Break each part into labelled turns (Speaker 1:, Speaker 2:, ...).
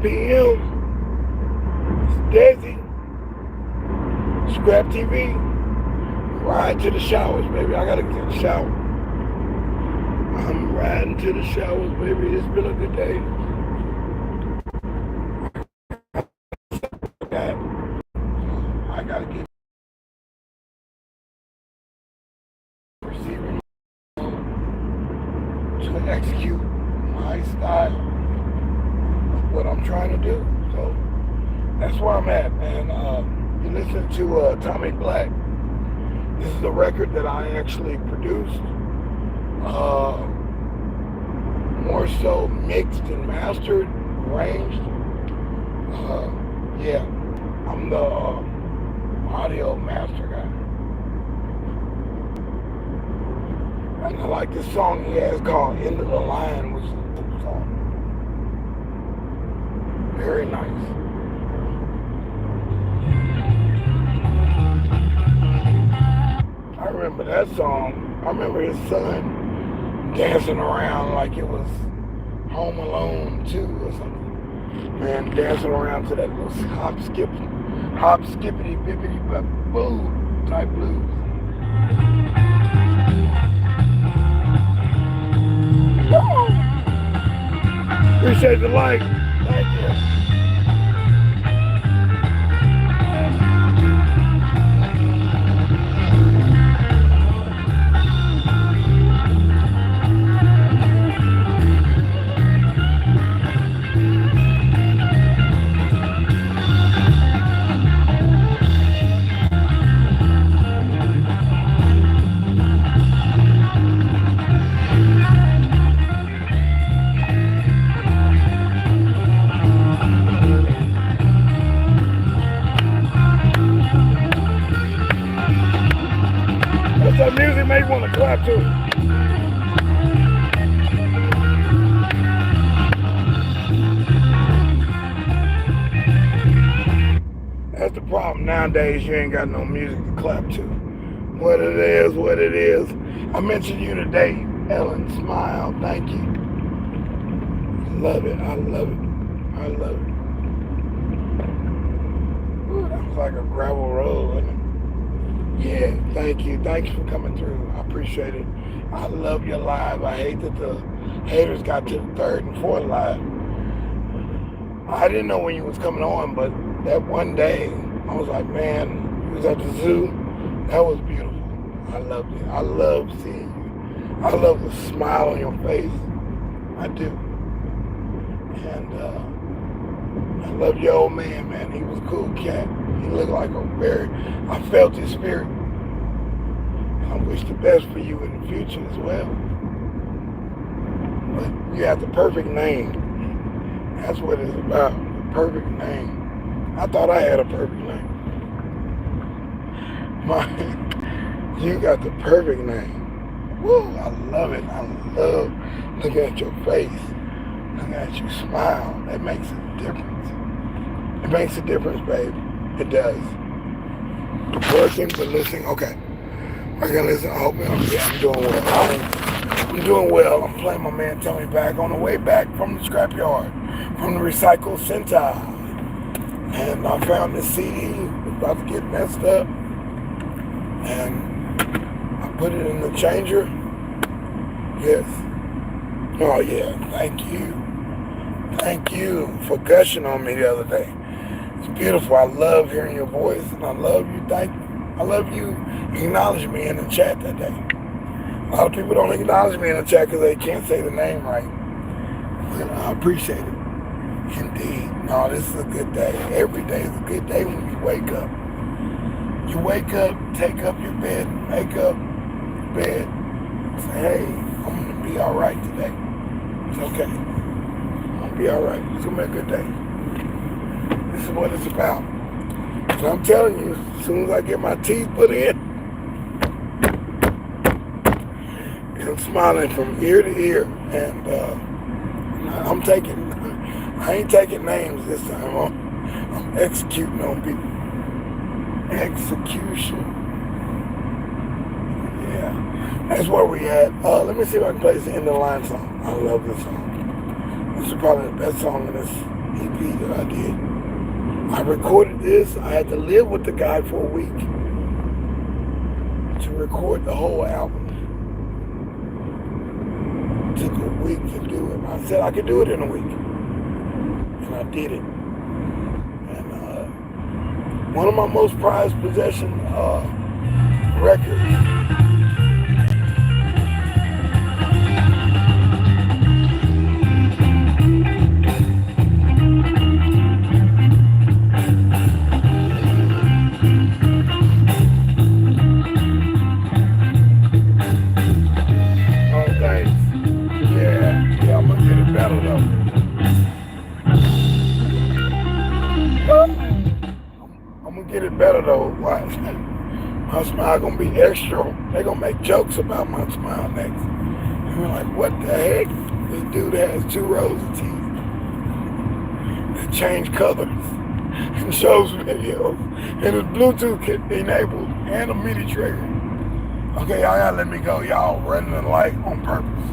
Speaker 1: p.m. It's deSz'e, ScrAp TV. Ride to the showers, baby. I gotta get a shower. I'm riding to the showers, baby. It's been a good day. I gotta get receiving to execute my style of what I'm trying to do. So that's where I'm at, man. You listen to Tommy Black. This is a record that I actually produced. More so mixed and mastered, arranged. Yeah, I'm the audio master guy. And I like this song he has called End of the Line, which is a cool song. Very nice. I remember that song. I remember his son dancing around like it was Home Alone 2 or something. Man, dancing around to that little hop, skippity, bippity, boo type blues. Appreciate the like. Thank you. That music make you want to clap to it. That's the problem nowadays. You ain't got no music to clap to. What it is, what it is. I mentioned you today, Ellen. Smile. Thank you. Love it. I love it. I love it. Ooh, that was like a gravel road, wasn't it? Yeah, thank you. Thanks for coming through. I appreciate it. I love your live. I hate that the haters got to the third and fourth live. I didn't know when you was coming on, but that one day, I was like, man, you was at the zoo. That was beautiful. I loved it. I love seeing you. I love the smile on your face. I do. And I love your old man, man. He was a cool cat. He looked like I felt his spirit. And I wish the best for you in the future as well. But you have the perfect name. That's what it's about. The perfect name. I thought I had a perfect name. You got the perfect name. Woo, I love it. I love looking at your face. Looking at you smile. That makes a difference. It makes a difference, babe. It does. Working, but listening. Okay. I can listen. I hope I'm doing well. I'm doing well. I'm playing my man Tommy back on the way back from the scrapyard, from the recycle center. And I found this CD. It's about to get messed up. And I put it in the changer. Yes. Oh, yeah. Thank you. Thank you for gushing on me the other day. It's beautiful. I love hearing your voice, and I love you. I love you acknowledging me in the chat that day. A lot of people don't acknowledge me in the chat because they can't say the name right. But I appreciate it. Indeed. No, this is a good day. Every day is a good day when you wake up. You wake up, take up your bed, make up your bed, say, hey, I'm going to be all right today. It's okay. I'm going to be all right. It's going to be a good day. This is what it's about. So I'm telling you, as soon as I get my teeth put in, I'm smiling from ear to ear. And I ain't taking names this time. I'm executing on people. Execution. Yeah. That's where we at. Let me see if I can play this End of the Line song. I love this song. This is probably the best song in this EP that I did. I recorded this. I had to live with the guy for a week to record the whole album. It took a week to do it. I said I could do it in a week. And I did it. And one of my most prized possession records. Better though. Watch. My smile gonna be extra. They gonna make jokes about my smile next. And we're like, what the heck? This dude has 2 rows of teeth that change colors and shows videos and it's Bluetooth enabled and a MIDI trigger. Okay, y'all gotta let me go. Y'all running the light on purpose.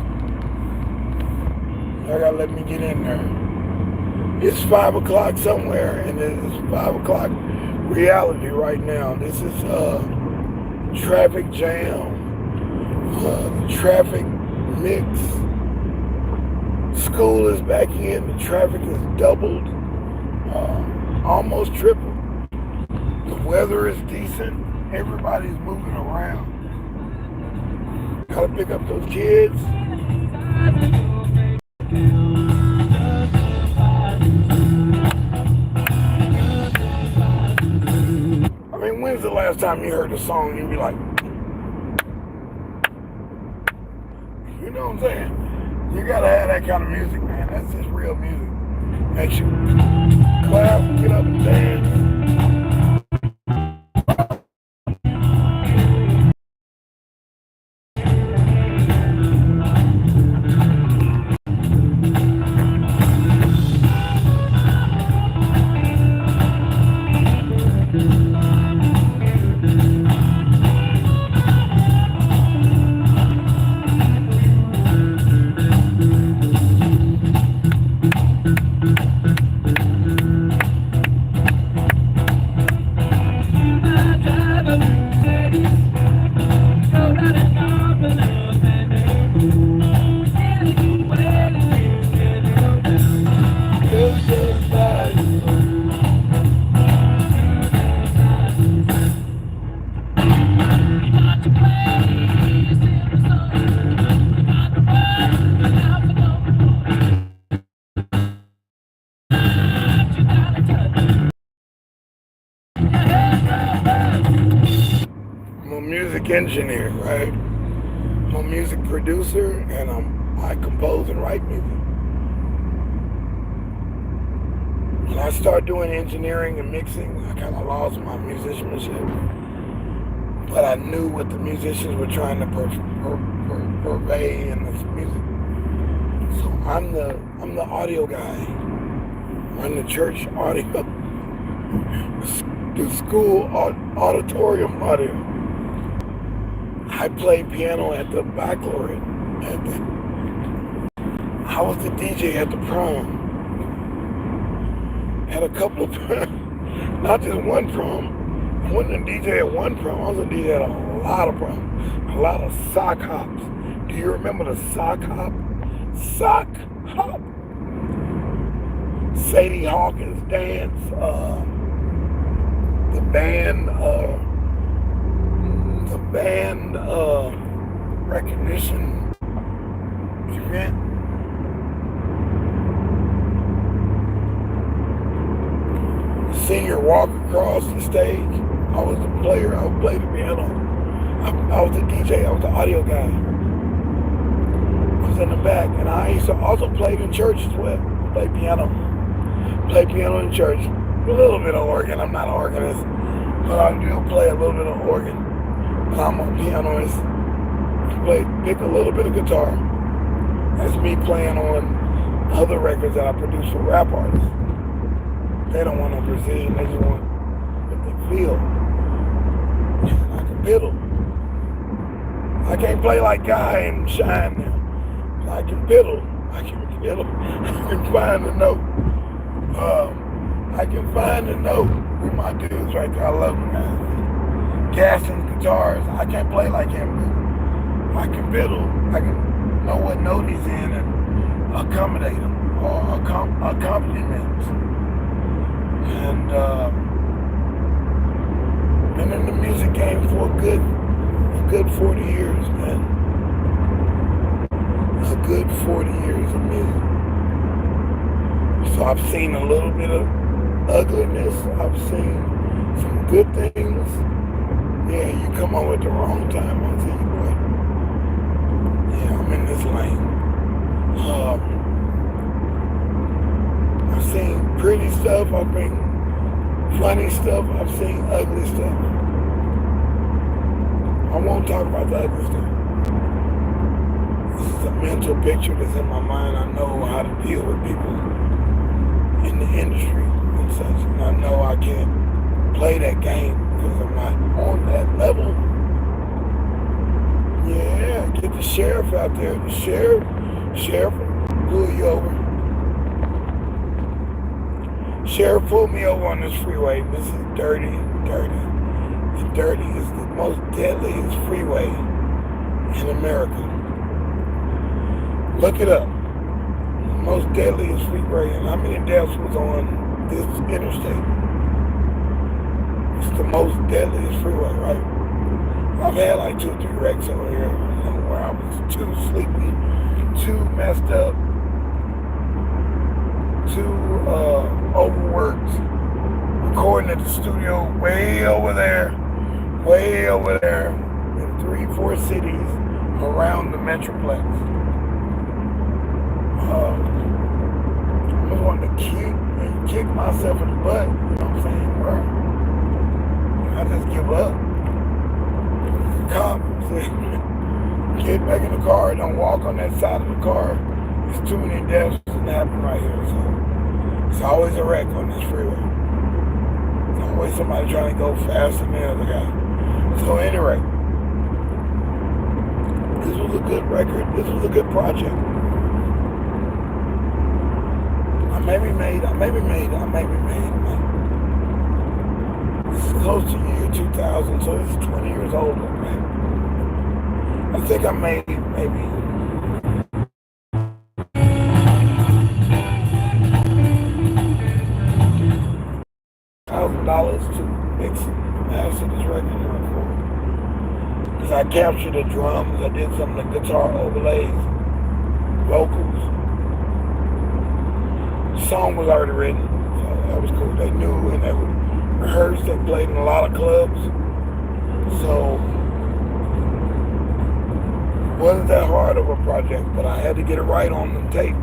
Speaker 1: Y'all gotta let me get in there. It's 5 o'clock somewhere and it's 5 o'clock reality right now. This is traffic jam, the traffic mix. School is back in, the traffic is doubled, almost tripled. The weather is decent, everybody's moving around. Gotta pick up those kids. When's the last time you heard a song and you be like, you know what I'm saying? You gotta have that kind of music, man. That's just real music. Makes you clap, get up and dance. Engineer, right? I'm a music producer and I compose and write music. When I started doing engineering and mixing, I kind of lost my musicianship. But I knew what the musicians were trying to purvey in this music. So I'm the audio guy. I'm the church audio, the school auditorium audio. I played piano at the baccalaureate. I was the DJ at the prom. Had a couple of proms, not just one prom. I wasn't a DJ at one prom. I was a DJ at a lot of proms. A lot of sock hops. Do you remember the sock hop? Sock hop. Sadie Hawkins dance. The band recognition event. The senior walk across the stage. I was the player. I would play the piano. I was the DJ. I was the audio guy. I was in the back, and I used to also play in church as well. Play piano. Play piano in church. A little bit of organ. I'm not an organist, but I do play a little bit of organ. I'm a pianist. Pick a little bit of guitar. That's me playing on other records that I produce for rap artists. They don't want no precision. They just want what they feel. I can fiddle. I can't play like Guy and Shine now. I can fiddle. I can find the note. I can find a note with my dudes right there. I love them, man. Gassing guitars. I can't play like him, but I can fiddle. I can know what note he's in and accommodate him or accompaniment. And been in the music game for a good 40 years, man. A good 40 years of music. So I've seen a little bit of ugliness. I've seen some good things. Yeah, you come on at the wrong time, I'll tell you what. Yeah, I'm in this lane. I've seen pretty stuff. I've seen funny stuff. I've seen ugly stuff. I won't talk about the ugly stuff. This is a mental picture that's in my mind. I know how to deal with people in the industry and such. And I know I can't play that game because I'm not on that level. Yeah, get the sheriff out there. The sheriff will pull you over. Sheriff pulled me over on this freeway. This is dirty. And dirty is the most deadliest freeway in America. Look it up. The most deadliest freeway. And how many deaths was on this interstate? It's the most deadliest freeway, right? I've had like 2 or 3 wrecks over here where I was too sleepy, too messed up, too overworked, recording at the studio way over there in 3-4 cities around the Metroplex. I just wanted to kick myself in the butt, you know what I'm saying, bro? I just give up. The cop said, get back in the car, don't walk on that side of the car. There's too many deaths that happen right here, so it's always a wreck on this freeway. There's always somebody trying to go faster than the other guy. So anyway, this was a good record. This was a good project. I may be made. This is close to year 2000, so this is 20 years old, man. I think I made maybe $1,000 to mix and master this record and record. Because I captured the drums, I did some of the guitar overlays, vocals. The song was already written, so that was cool. They knew and they would rehearse. They played in a lot of clubs, so it wasn't that hard of a project, but I had to get it right on the tape.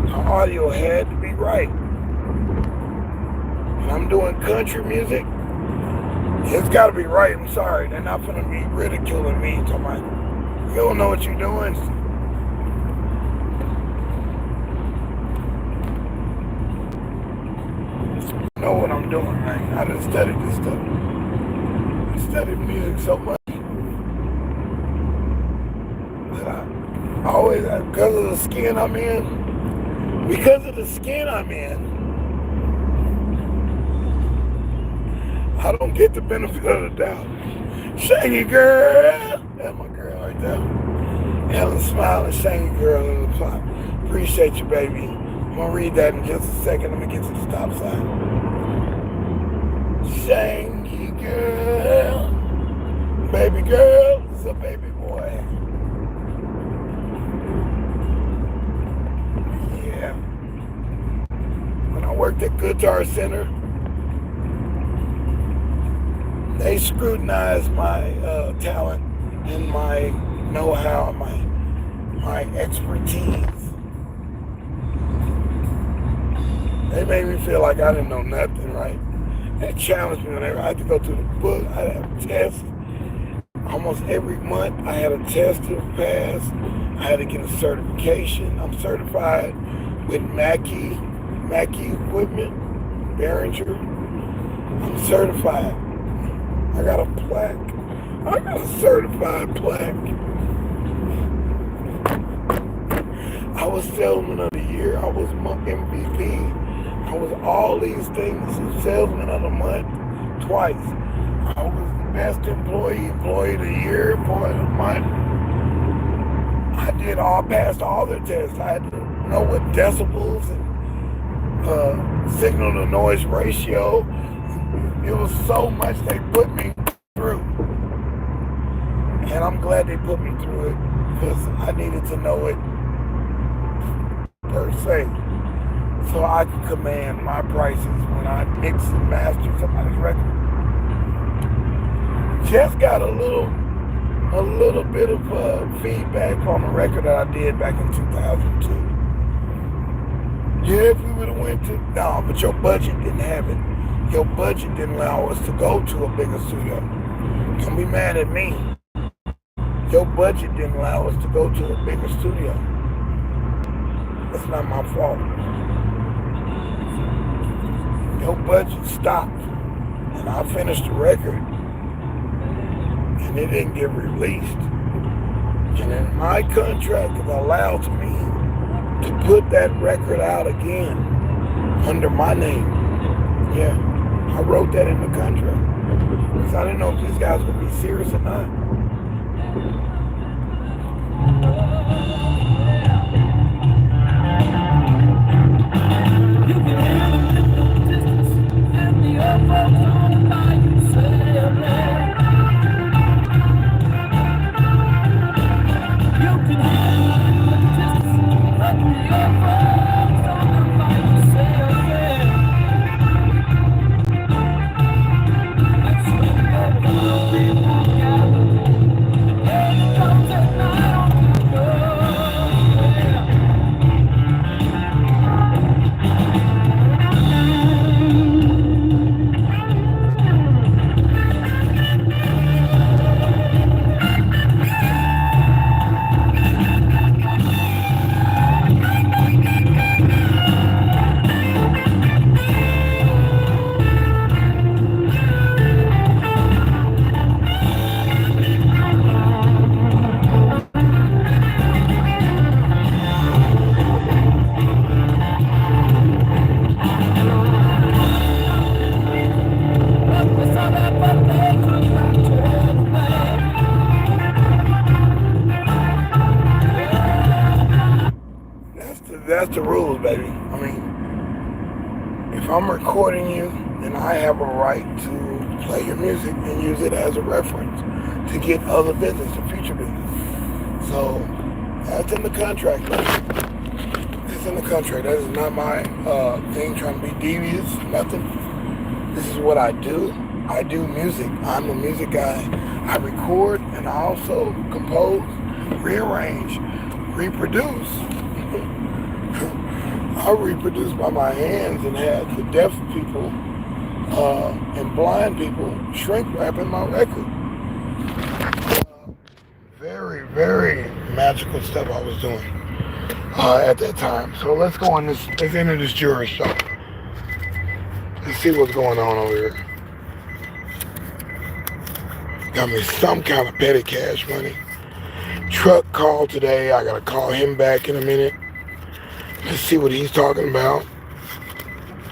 Speaker 1: The audio had to be right. When I'm doing country music, it's got to be right. I'm sorry. They're not going to be ridiculing me. Talking about, you don't know what you're doing. I know what I'm doing, man. I done studied this stuff. I studied music so much. That I always, because of the skin I'm in, I don't get the benefit of the doubt. Shaggy girl. That's my girl right there. Ellen smiling, shaggy girl in the plot. Appreciate you, baby. I'm going to read that in just a second. Let me get to the stop sign. Shaggy girl. Baby girl. It's a baby boy. Yeah. When I worked at Guitar Center, they scrutinized my talent and my know-how, my expertise. They made me feel like I didn't know nothing, right? They challenged me whenever I had to go to the book. I had a test. Almost every month I had a test to pass. I had to get a certification. I'm certified with Mackey equipment, Behringer. I'm certified. I got a plaque. I got a certified plaque. I was Salesman of the Year. I was MVP. I was all these things, salesman of the month twice. I was the best employee of the year, employee of the month. Passed all the tests. I had to know what decibels and signal to noise ratio. It was so much they put me through. And I'm glad they put me through it because I needed to know it per se. So I could command my prices when I mix and master somebody's record. Just got a little bit of feedback on the record that I did back in 2002. Yeah, if we would have went to, no, but your budget didn't have it. Your budget didn't allow us to go to a bigger studio. Don't be mad at me. Your budget didn't allow us to go to a bigger studio. That's not my fault. Your budget stopped, and I finished the record, and it didn't get released. And in my contract, it allows me to put that record out again under my name. Yeah, I wrote that in the contract because I didn't know if these guys would be serious or not. That's the rules, baby. I mean, if I'm recording you, then I have a right to play your music and use it as a reference to get other business, or future business. So that's in the contract, man. It's in the contract. That is not my thing trying to be devious, nothing. This is what I do. I do music. I'm a music guy. I record and I also compose, rearrange, reproduce. I reproduce by my hands and had the deaf people and blind people shrink wrapping my record. Very, very magical stuff I was doing at that time. So let's go on this, let's enter this jewelry shop. Let's see what's going on over here. Got me some kind of petty cash money. Truck called today. I gotta call him back in a minute. Let's see what he's talking about.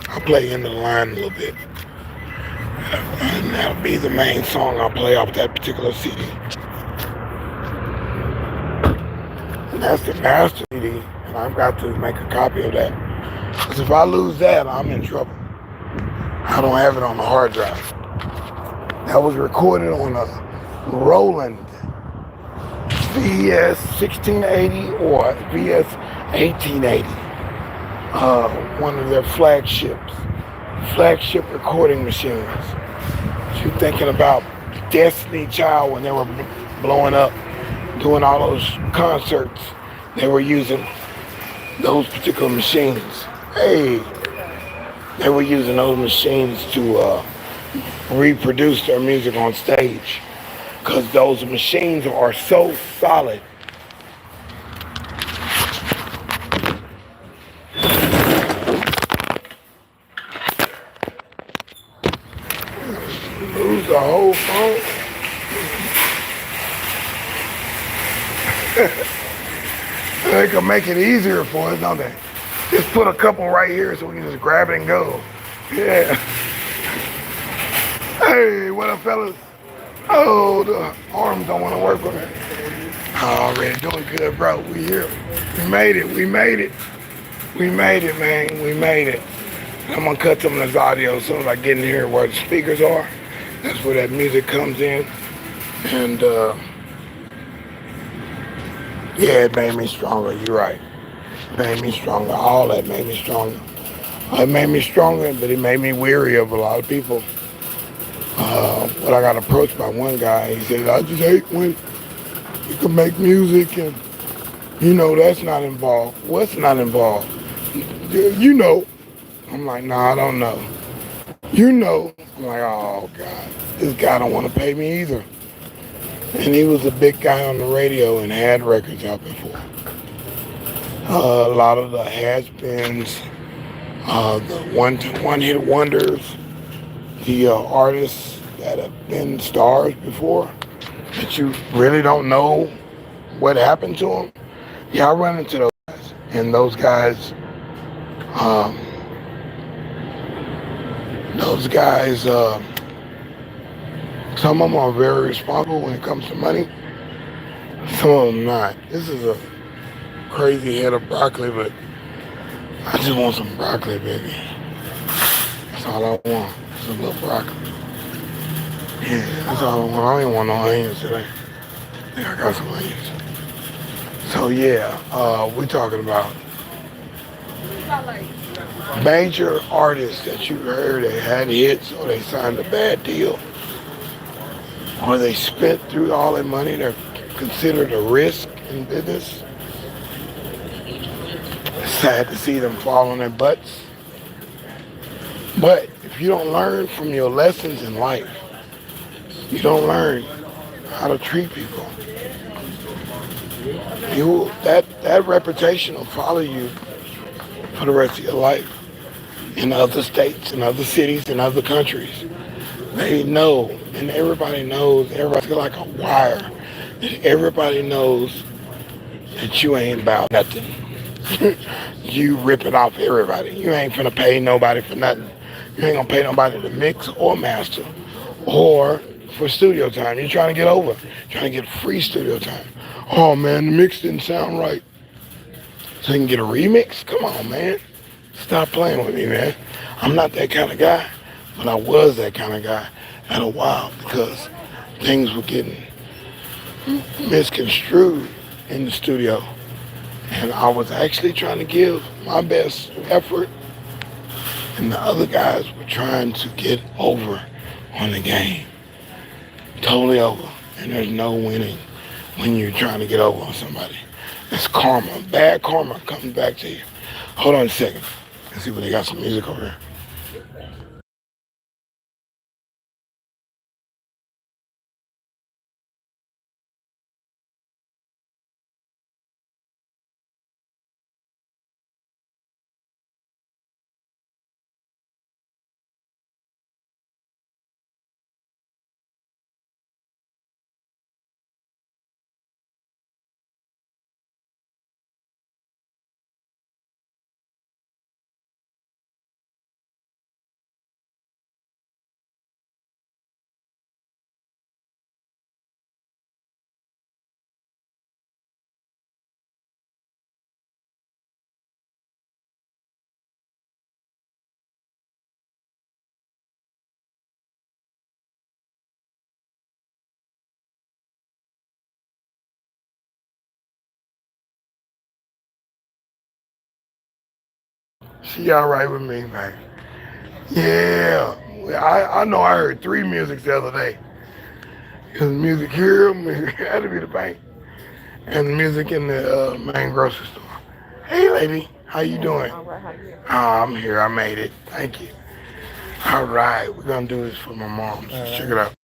Speaker 1: I'll play into the line a little bit. And that'll be the main song I'll play off that particular CD. And that's the master CD, and I've got to make a copy of that. Because if I lose that, I'm in trouble. I don't have it on the hard drive. That was recorded on a Roland VS 1680 or VS 1880. One of their flagship recording machines. You're thinking about Destiny Child when they were blowing up, doing all those concerts. They were using those particular machines. Hey, they were using those machines to reproduce their music on stage because those machines are so solid. Lose the whole phone. They can make it easier for us, don't they? Just put a couple right here so we can just grab it and go. Yeah. Hey, what up, fellas? Oh, the arms don't want to work with me. Already doing good, bro. We here. We made it. We made it. We made it, man. We made it. I'm gonna cut some of this audio as soon as I get in here where the speakers are. That's where that music comes in. And yeah, it made me stronger. You're right. It made me stronger. All that made me stronger. It made me stronger, but it made me weary of a lot of people. But I got approached by one guy. He said, I just hate when you can make music and, that's not involved. What's not involved? You know. I'm like, nah, I don't know. You know. I'm like, oh, God. This guy don't want to pay me either. And he was a big guy on the radio and had records out before. A lot of the has-beens, the one-hit wonders, the artists that have been stars before that you really don't know what happened to them. Yeah, I run into those guys, and um, some of them are very responsible when it comes to money. Some of them not. This is a crazy head of broccoli, but I just want some broccoli, baby. That's all I want. Just a little broccoli. Yeah, that's all I want. I don't even want no onions today. I think I got some onions. So yeah, we're talking about major artists that you heard that had hits or they signed a bad deal or they spent through all their money. They're considered a risk in business. It's sad to see them fall on their butts. But if you don't learn from your lessons in life, you don't learn how to treat people. That reputation will follow you for the rest of your life in other states, in other cities, in other countries. They know, and everybody knows, everybody's like a wire, and everybody knows that you ain't about nothing. You ripping off everybody. You ain't finna pay nobody for nothing. You ain't gonna pay nobody to mix or master or for studio time. You're trying to get over, trying to get free studio time. Oh man, the mix didn't sound right. So you can get a remix? Come on, man. Stop playing with me, man. I'm not that kind of guy, but I was that kind of guy at a while because things were getting misconstrued in the studio. And I was actually trying to give my best effort, and the other guys were trying to get over on the game. Totally over. And there's no winning when you're trying to get over on somebody. It's karma. Bad karma comes back to you. Hold on a second. Let's see what they got some music over here. She all right with me, man. Yeah. I know I heard three musics the other day. It was music here, music had to be the bank, and music in the main grocery store. Hey, lady, how you doing? All right, how you doing? Oh, I'm here. I made it. Thank you. All right, we're gonna do this for my mom. Check it out.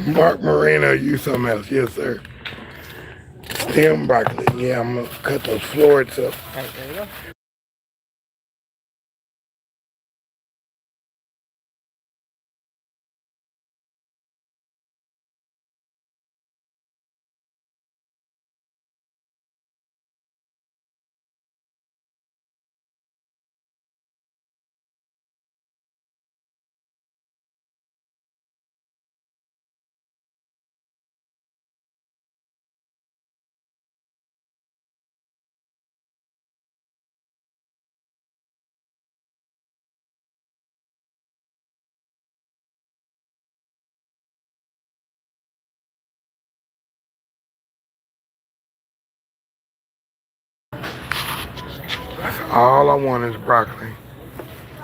Speaker 1: Mark Moreno, you something else. Yes, sir. Stem broccoli. Yeah, I'm going to cut those florets up.
Speaker 2: Right, there you go.
Speaker 1: All I want is broccoli.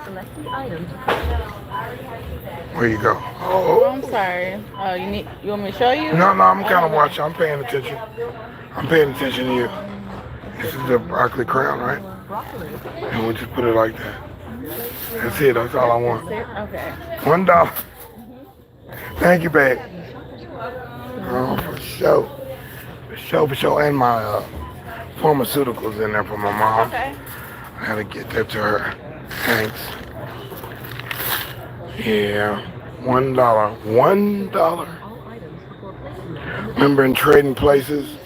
Speaker 2: Select the items.
Speaker 1: Where you go?
Speaker 2: Oh, I'm sorry. You want me to show you?
Speaker 1: No, I'm kind of watching. I'm paying attention. I'm paying attention to you. This is the broccoli crown, right? And we just put it like that. That's it. That's all I want.
Speaker 2: Okay.
Speaker 1: $1. Thank you, babe. Oh, for sure. For sure. And my pharmaceuticals in there for my mom.
Speaker 2: Okay.
Speaker 1: I gotta get that to her. Thanks. Yeah. $1. $1. Remember in Trading Places,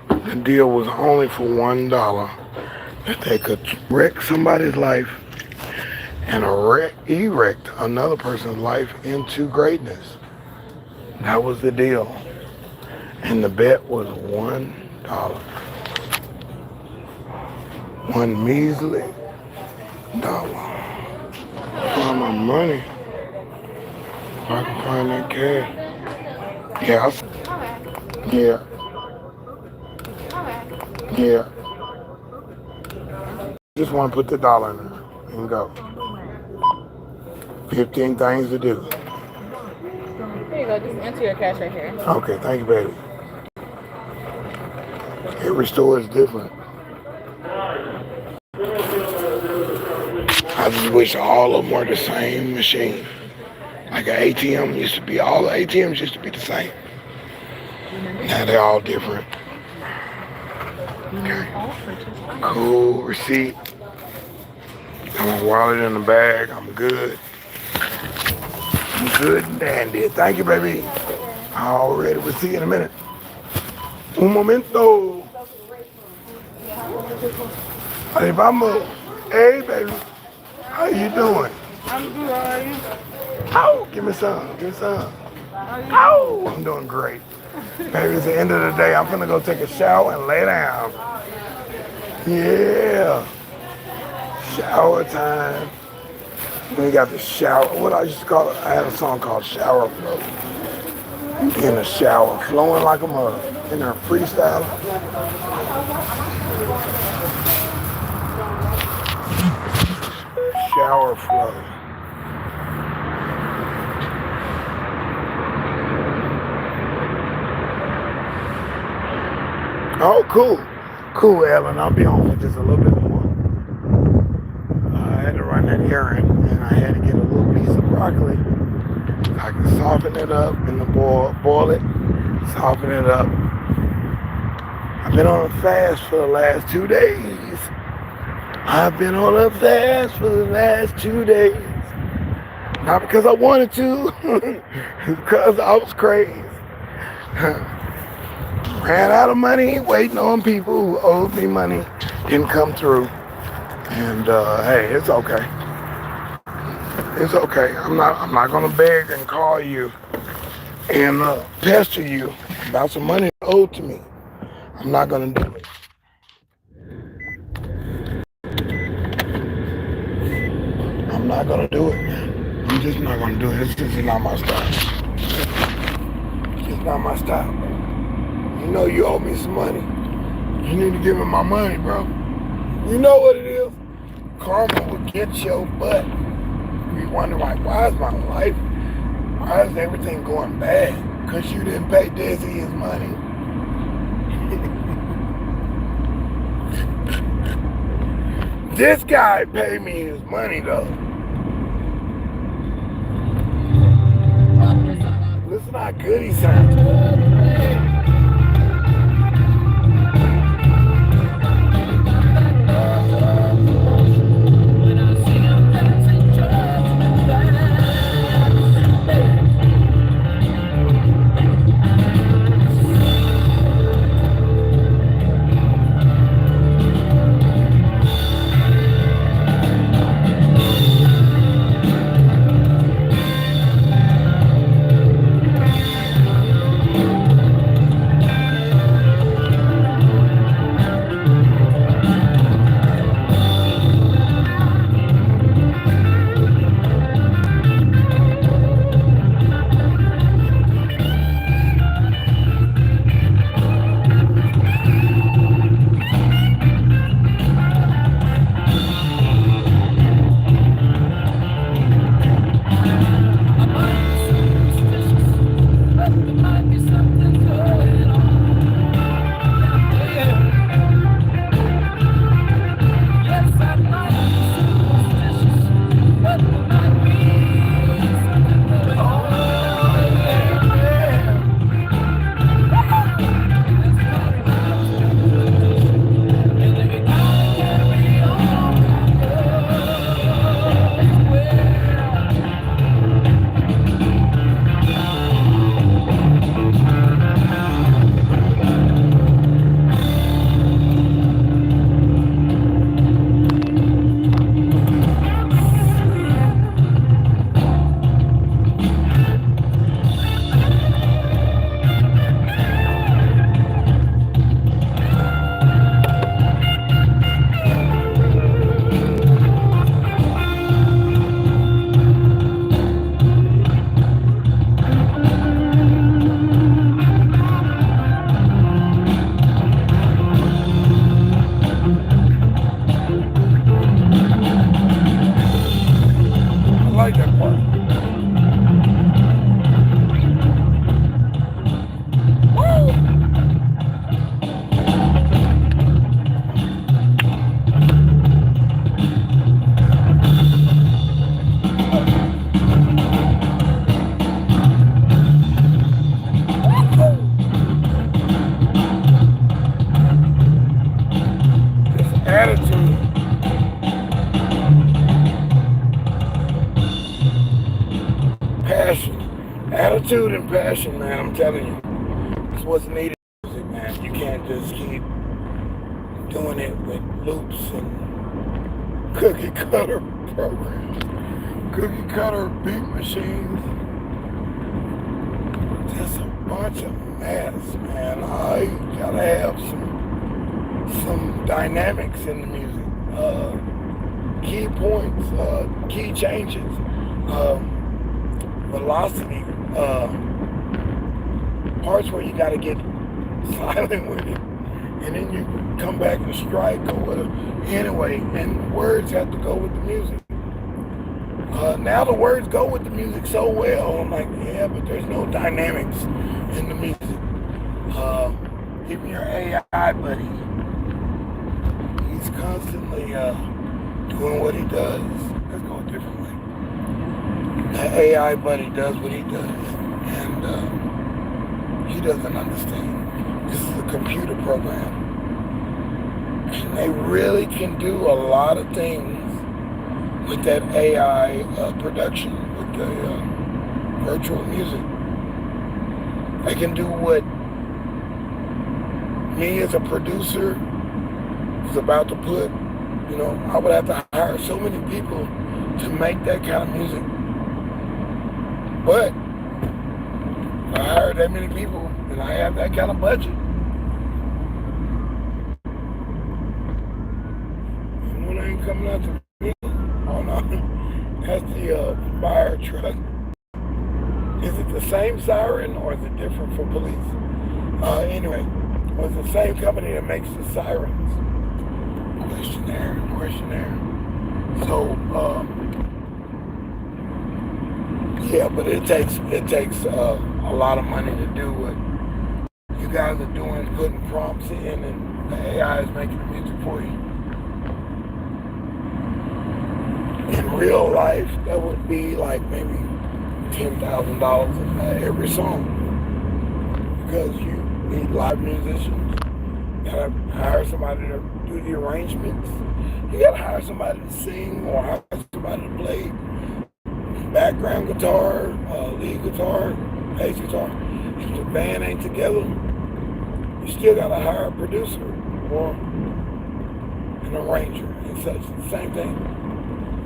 Speaker 1: the deal was only for $1 that they could wreck somebody's life and erect another person's life into greatness. That was the deal. And the bet was $1. One measly dollar. Find my money. If I can find that cash. Yeah. Yeah. Just want to put the dollar in there and go. 15 things to do.
Speaker 2: Here you go. Just enter your cash right here.
Speaker 1: Okay, thank you, baby. Every store is different. I just wish all of them were the same machine. Like an ATM used to be, all the ATMs used to be the same. Now they're all different. Okay. Cool, receipt. Got my wallet in the bag, I'm good. I'm good and dandy. Thank you, baby. All ready, we'll see you in a minute. Un momento. Hey, vamos. Hey, baby. How you doing?
Speaker 2: I'm good. How are you?
Speaker 1: Oh, give me some. Oh, I'm doing great. Baby, it's the end of the day. I'm gonna go take a shower and lay down. Yeah. Shower time. We got the shower. What I used to call it, I had a song called Shower Flow. In the shower, flowing like a mug. In there freestyle. Shower flow. Oh, cool. Cool, Ellen. I'll be home for just a little bit more. I had to run that errand, and I had to get a little piece of broccoli. I can soften it up in the boil it, soften it up. I've been on a fast for the last 2 days. Not because I wanted to, because I was crazy. Ran out of money waiting on people who owed me money, didn't come through. And hey, it's okay. It's okay. I'm not gonna beg and call you and pester you about some money owed to me. I'm not gonna do it. I'm not gonna do it. I'm just not gonna do it. This is not my style. It's just not my style. You know you owe me some money. You need to give me my money, bro. You know what it is? Karma will get your butt. You wonder like, why is my life, why is everything going bad? Because you didn't pay deSz'e his money. This guy paid me his money though. Listen to how good he sounds. I like that part. This attitude. Passion. Attitude and passion, man, I'm telling you. It's what's needed in music, man. You can't just keep doing it with loops and cookie cutter programs. Cookie cutter beat machines. Just a bunch of mess, man. You gotta have some dynamics in the music. Key points, key changes, velocity, parts where you got to get silent with it, and then you come back and strike or whatever. Anyway, and words have to go with the music. Now the words go with the music so well. I'm like, yeah, but there's no dynamics in the music. Even your AI buddy, he's constantly doing what he does. Let's go a different way. The AI buddy does what he does, and he doesn't understand. This is a computer program, and they really can do a lot of things with that AI production, with the virtual music. They can do what me as a producer is about to put. I would have to hire so many people to make that kind of music. But if I hire that many people and I have that kind of budget, someone ain't coming out to me. Oh no, that's the fire truck. Is it the same siren or is it different for police? Anyway, was the same company that makes the sirens. Questionnaire. So, yeah, but it takes a lot of money to do what you guys are doing, putting prompts in, and the AI is making the music for you. In real life, that would be like maybe $10,000 every song. because you need live musicians. You gotta hire somebody to do the arrangements. You gotta hire somebody to sing or hire somebody to play background guitar, lead guitar, bass guitar. If the band ain't together, you still gotta hire a producer or an arranger and such. Same thing.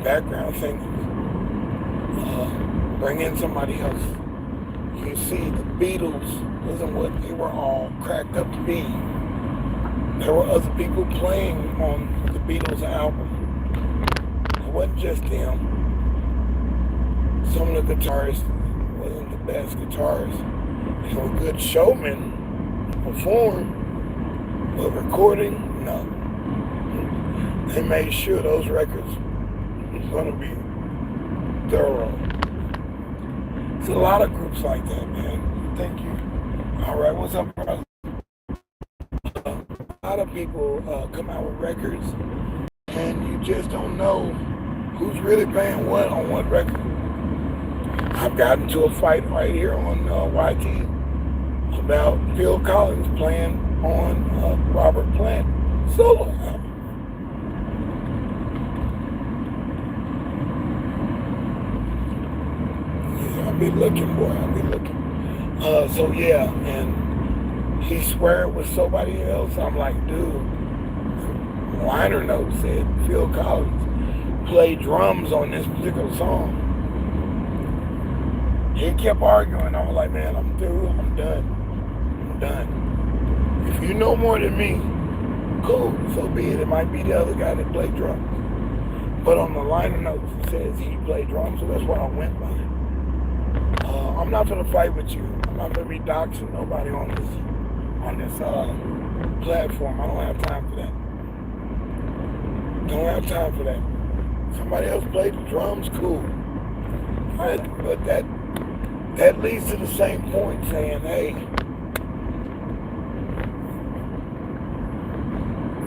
Speaker 1: Background singers. Bring in somebody else. You see, the Beatles wasn't what they were all cracked up to be. There were other people playing on the Beatles album. It wasn't just them. Some of the guitarists wasn't the best guitarists. They were good showmen, perform, but recording, no. They made sure those records was going to be thorough. It's a lot of groups like that, man. Thank you. All right, what's up, brother? A lot of people come out with records, and you just don't know who's really playing what on what record. I've gotten into a fight right here on YT about Phil Collins playing on Robert Plant solo album. Yeah, I'll be looking, boy. I'll be looking. So yeah, and he swear it was somebody else. I'm like, dude, liner notes said Phil Collins played drums on this particular song. He kept arguing. I was like, man, I'm through. I'm done. I'm done. If you know more than me, cool. So be it. It might be the other guy that played drums. But on the liner notes, it says he played drums, so that's what I went by. I'm not gonna fight with you. I'm not gonna be doxing nobody on this platform. I don't have time for that. Don't have time for that. Somebody else played the drums, cool. But that leads to the same point, saying, hey,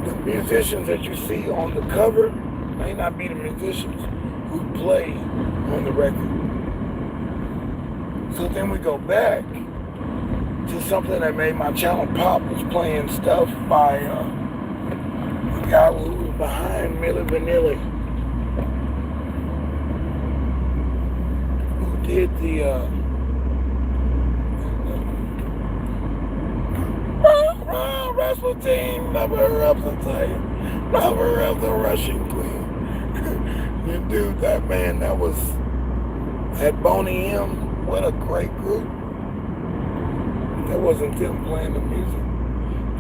Speaker 1: the musicians that you see on the cover may not be the musicians who play on the record. So then we go back to something that made my channel pop, was playing stuff by a guy who was behind Milli Vanilli, who did the wrestle team, lover of the team, lover of the Russian queen. You dude, that man, that was at Boney M. What a great group. That wasn't them playing the music,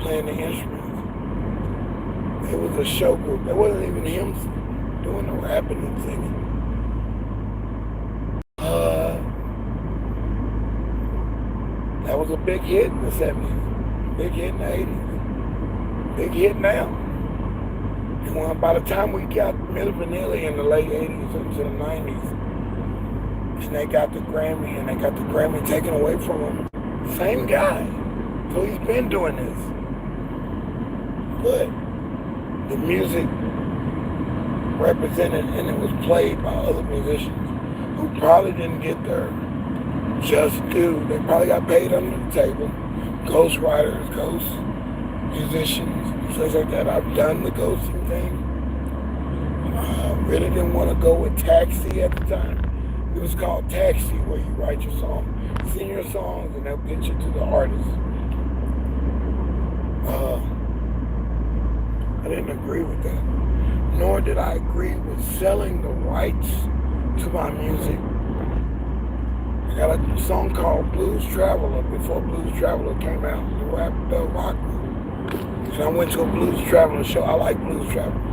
Speaker 1: playing the instruments. It was a show group. That wasn't even him doing the rapping and singing. That was a big hit in the 70s, big hit in the 80s, big hit now. And when, by the time we got Milli Vanilli in the late 80s into the 90s, and they got the Grammy, and they got the Grammy taken away from them, same guy. So he's been doing this. But the music represented, and it was played by other musicians who probably didn't get their just due. They probably got paid under the table. Ghost writers, ghost musicians, things like that. I've done the ghosting thing. I really didn't want to go with Taxi at the time. It was called Taxi, where you write your song, sing your songs, and they'll pitch it to the artist. I didn't agree with that. Nor did I agree with selling the rights to my music. I got a song called Blues Traveler before Blues Traveler came out, the rock group. And I went to a Blues Traveler show. I like Blues Traveler.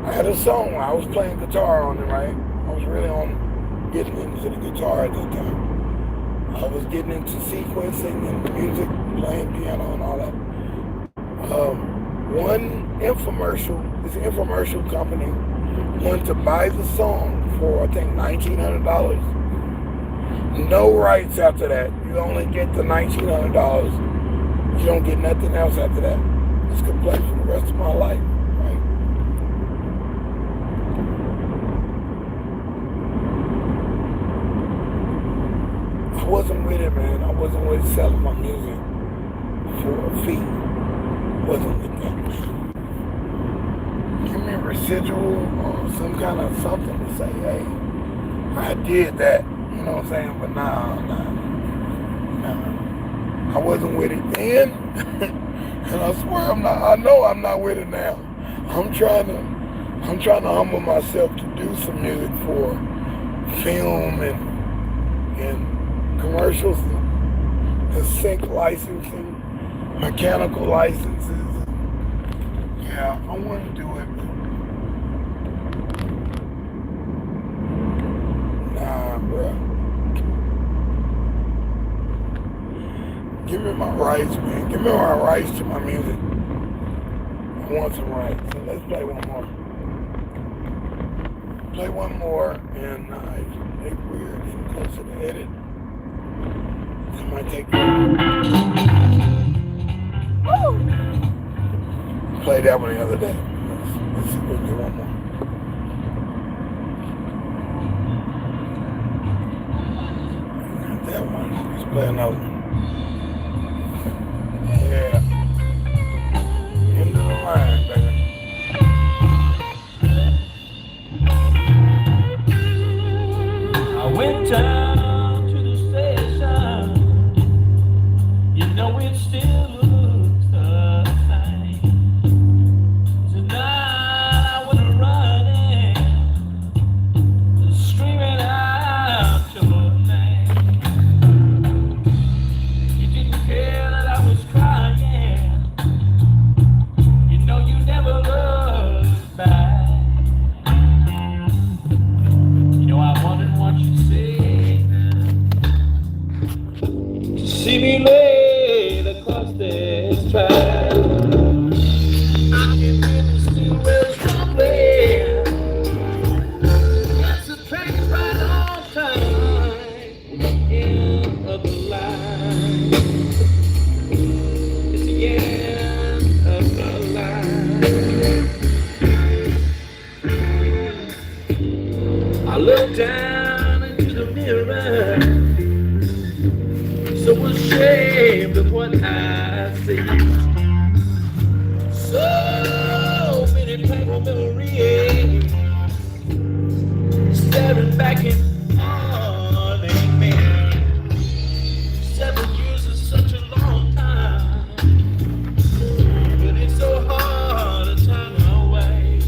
Speaker 1: I had a song where I was playing guitar on it, right? I was really getting into the guitar at that time. I was getting into sequencing and music, playing piano and all that. One infomercial, this infomercial company wanted to buy the song for, I think, $1,900. No rights after that. You only get the $1,900. You don't get nothing else after that. This could play for the rest of my life, right? wasn't with it, man. I wasn't with selling my music for a fee. Wasn't with that. Give me a residual or some kind of something to say, hey, I did that. You know what I'm saying? But nah. I wasn't with it then. And I swear I know I'm not with it now. I'm trying to humble myself to do some music for film and commercials, and sync licensing, mechanical licenses. Yeah, I want to do it. Nah, bro. Give me my rights, man. Give me my rights to my music. I want some rights. So let's play one more. Play one more, and if we're getting close to the edit, it might take. Played that one the other day. Let's see if we can do one more. Not that one. Let's play another one. Yeah. End of the line, baby.
Speaker 3: I went down to the station. You know it still looks the same. Tonight I was running, screaming out your name. You didn't care that I was crying. You know you never looked back. You know I wondered what you'd say to see me laid across this track. I can hear the steel wheels rumbling. That's the track right on time. End of the line. It's the end of the line. I look down into the mirror, so ashamed of what I see. So many painful memories staring back and haunting me. 7 years is such a long time, but it's so hard to turn away.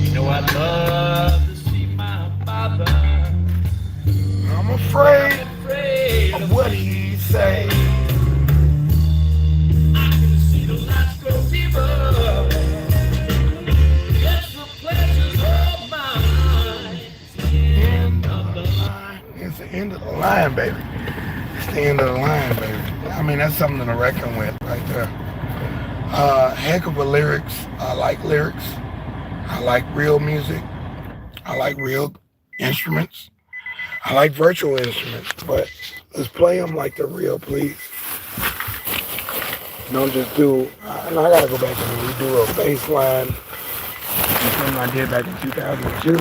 Speaker 3: You know I'd love to see my father.
Speaker 1: I'm afraid of what he say.
Speaker 3: I can see the lights grow deeper. Yes, the pleasures of mine. End of the line.
Speaker 1: It's the end of the line, baby. It's the end of the line, baby. I mean, that's something to reckon with right there. Heck of a lyrics. I like lyrics. I like real music. I like real instruments. I like virtual instruments, but let's play them like they're real, please. Don't just do, and I gotta go back and redo a bass line. That's something I did back in 2002.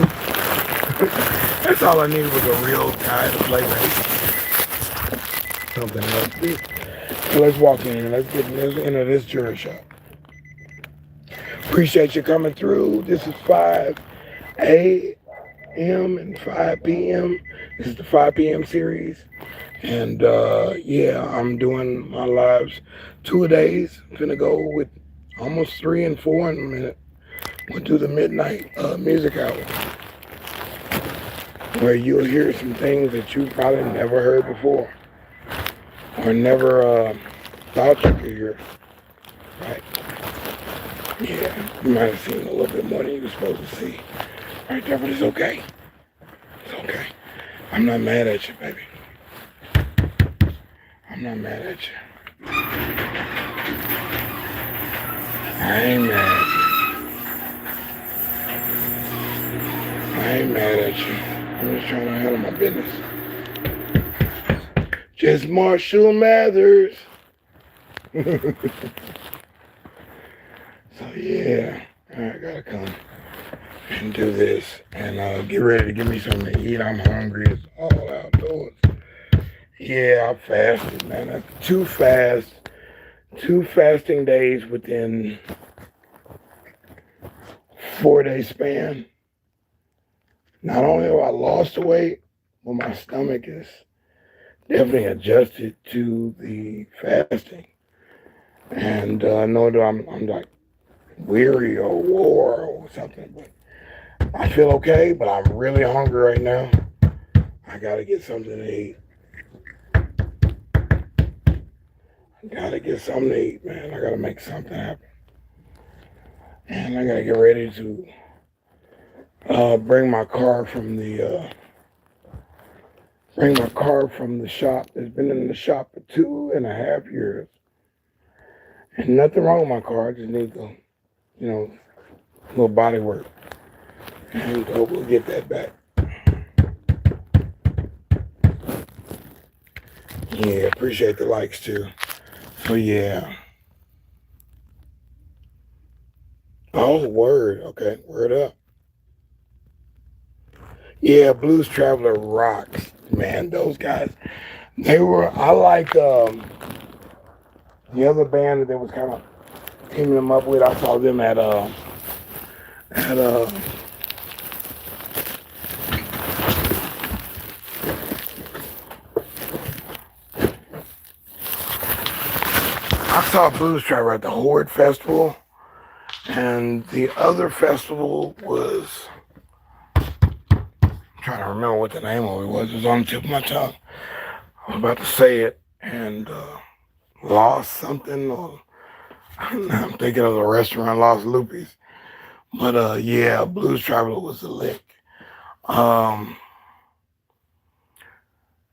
Speaker 1: That's all I needed was a real guy to play bass. Something else. So let's walk in and let's get into this jury shot. Appreciate you coming through. This is 5 a.m. and 5 p.m. This is the 5 p.m. series. And yeah, I'm doing my lives 2 days. I'm gonna go with almost 3 and 4 in a minute. We'll do the midnight music hour, where you'll hear some things that you probably never heard before, or never thought you could hear. Right? Yeah, you might have seen a little bit more than you were supposed to see. Right there, but it's okay. It's okay. I'm not mad at you, baby. I'm not mad at you. I ain't mad at you. I ain't mad at you. I'm just trying to handle my business. Just Marshall Mathers. So yeah, I gotta come. and do this and get ready to give me something to eat. I'm hungry. It's all outdoors. Yeah, I fasted, man. That's two fasting days within 4 day span. Not only have I lost the weight, but my stomach is definitely adjusted to the fasting. And I know that I'm like weary or wore or something, but I feel okay, but I'm really hungry right now. I gotta get something to eat. Gotta get something to eat, man. I gotta make something happen. And I gotta get ready to bring my car from the shop. It's been in the shop for 2.5 years. And nothing wrong with my car. I just need to, a little body work. And we'll get that back. Yeah, appreciate the likes too. So yeah. Oh, word. Okay, word up. Yeah, Blues Traveler rocks, man. Those guys, I like the other band that they was kind of teaming them up with. I saw them at I saw Blues Traveler at the Horde Festival, and the other festival was, I'm trying to remember what the name of it was. It was on the tip of my tongue. I was about to say it and lost something, or I'm thinking of the restaurant Lost Loopies. But yeah, Blues Traveler was a lick. And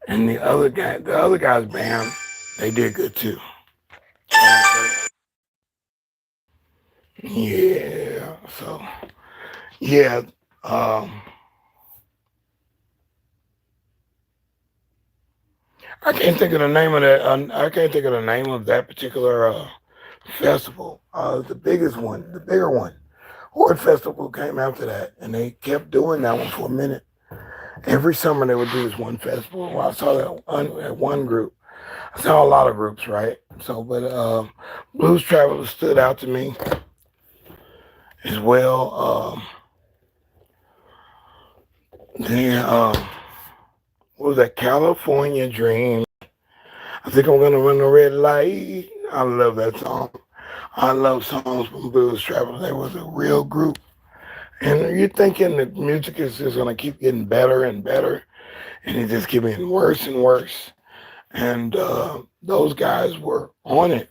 Speaker 1: the other guy's band, they did good too. Yeah, so yeah, I can't think of the name of that. I can't think of the name of that particular festival. The biggest one, the bigger one, Horde Festival came after that, and they kept doing that one for a minute. Every summer they would do this one festival. Well, I saw that at one group. I saw a lot of groups, right? So, but Blues Traveler stood out to me as well. What was that? California Dream. I think I'm gonna run the red light. I love that song. I love songs from Blues Traveler. They was a real group. And you're thinking the music is just gonna keep getting better and better, and it just keep getting worse and worse. And those guys were on it.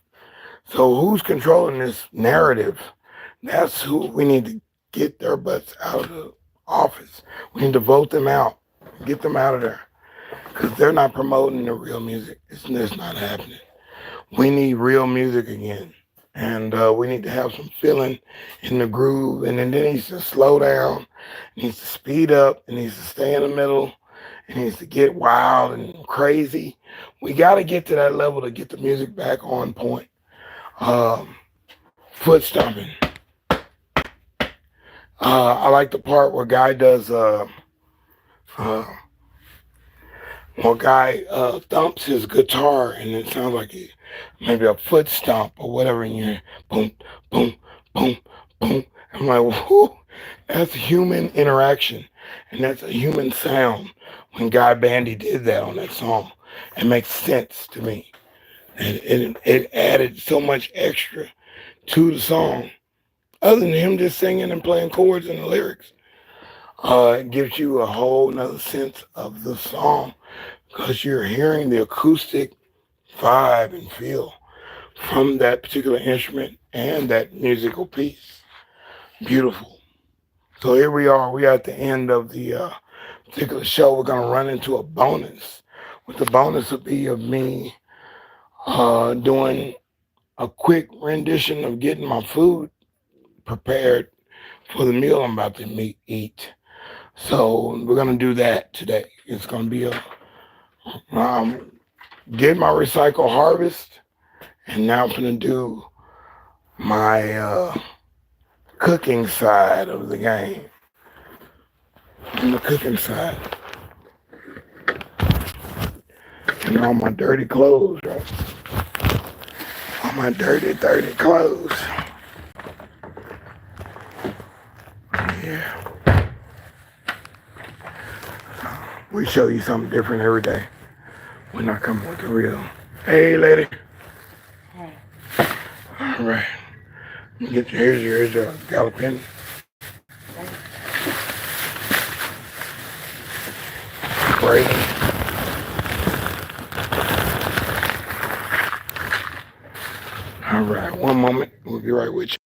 Speaker 1: So who's controlling this narrative? That's who we need to get their butts out of the office. We need to vote them out, get them out of there, because they're not promoting the real music. It's not happening. We need real music again. And we need to have some feeling in the groove. And then it needs to slow down, it needs to speed up, it needs to stay in the middle, it needs to get wild and crazy. We got to get to that level to get the music back on point. Foot stomping. I like the part where Guy does, thumps his guitar and it sounds like maybe a foot stomp or whatever, and you hear boom, boom, boom, boom. I'm like, whoo, that's human interaction, and that's a human sound. When Guy Bandy did that on that song, it makes sense to me. And it added so much extra to the song, other than him just singing and playing chords and the lyrics. It gives you a whole nother sense of the song because you're hearing the acoustic vibe and feel from that particular instrument and that musical piece. Beautiful. So here we are. We are at the end of the particular show. We're going to run into a bonus. What the bonus will be of me doing a quick rendition of getting my food prepared for the meal I'm about to eat. So we're going to do that today. It's going to be get my recycle harvest, and now I'm going to do my cooking side of the game. On the cooking side. And all my dirty clothes, right? All my dirty clothes. Yeah. We show you something different every day. We're not coming with the real. Hey, lady. All right. Here's your gallopin. Great. All right. One moment. We'll be right with you.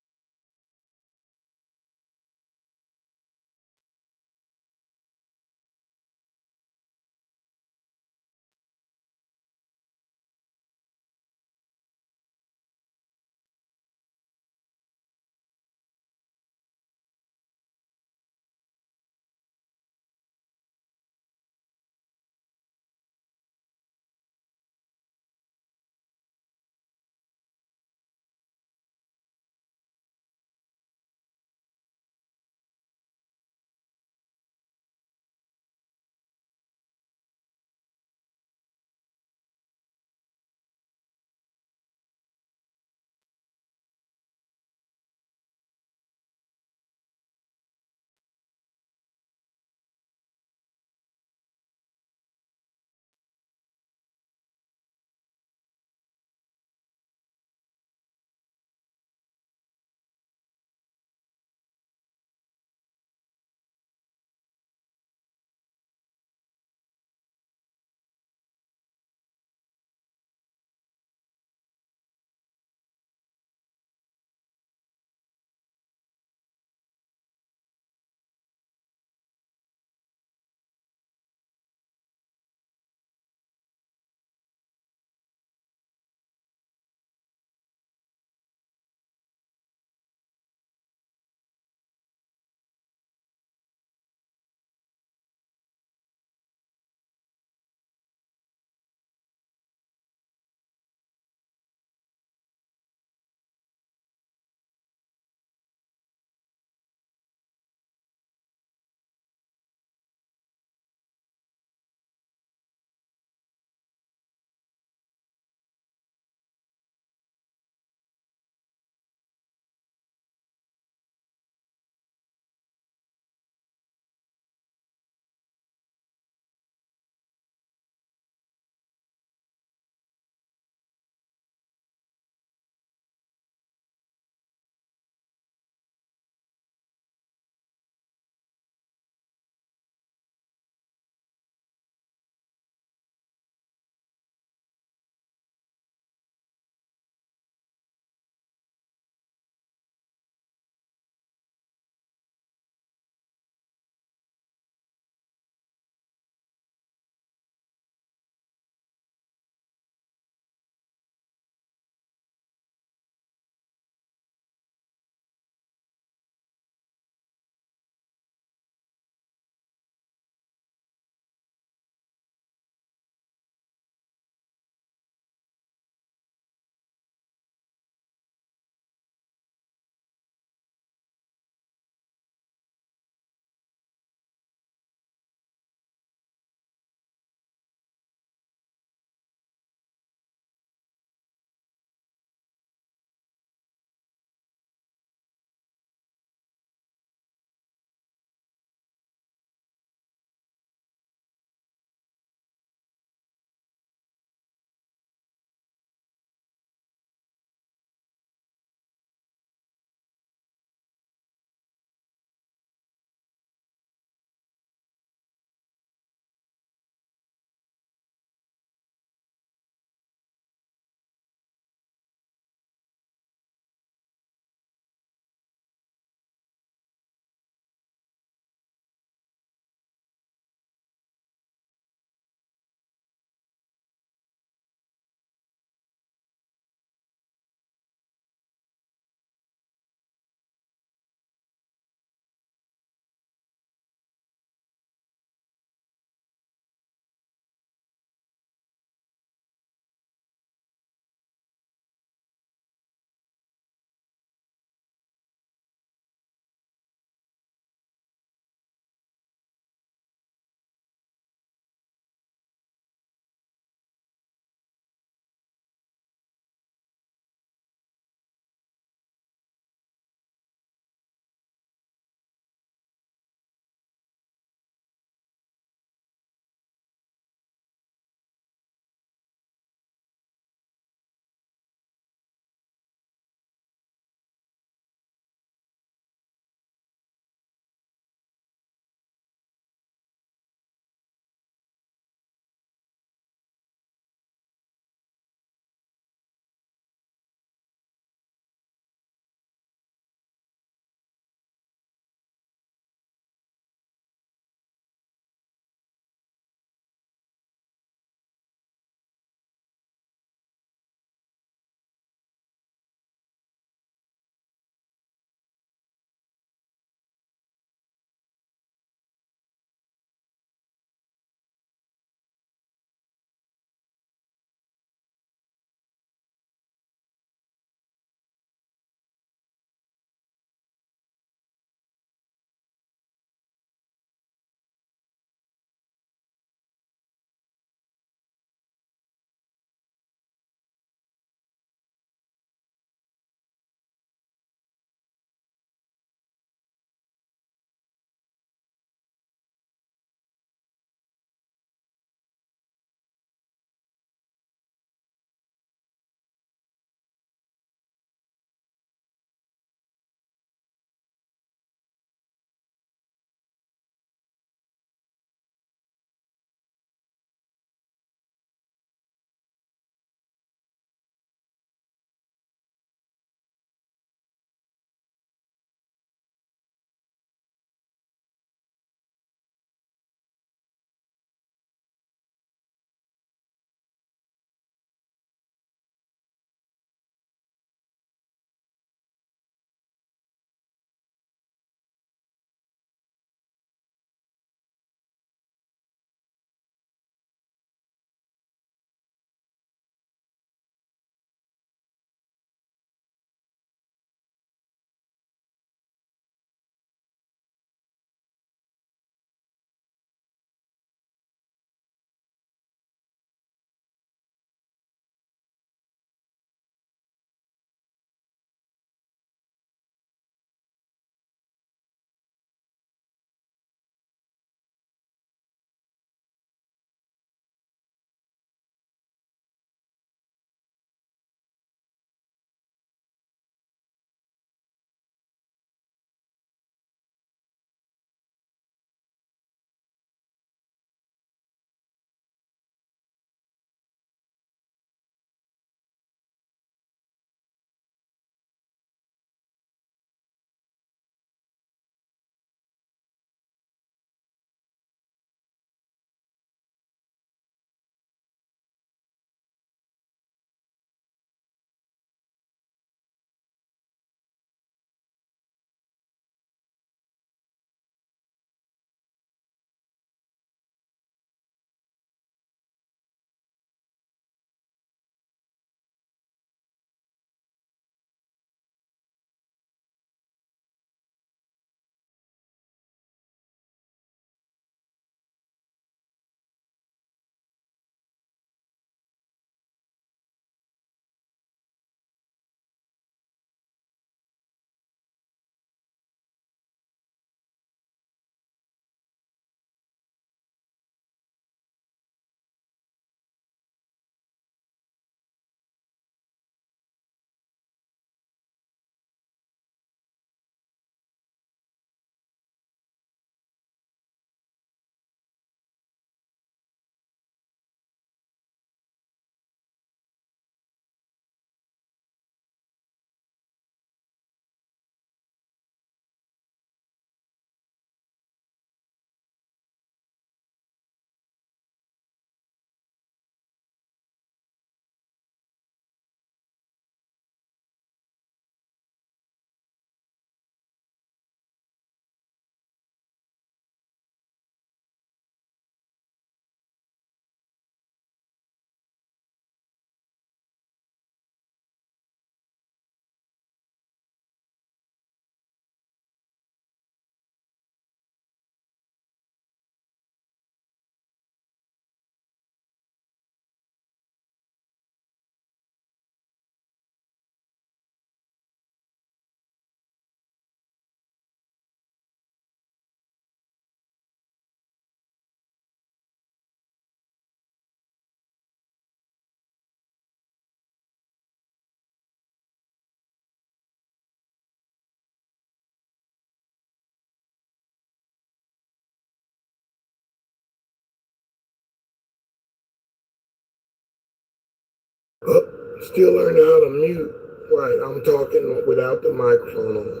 Speaker 1: Oh, still learning how to mute. Right, I'm talking without the microphone on.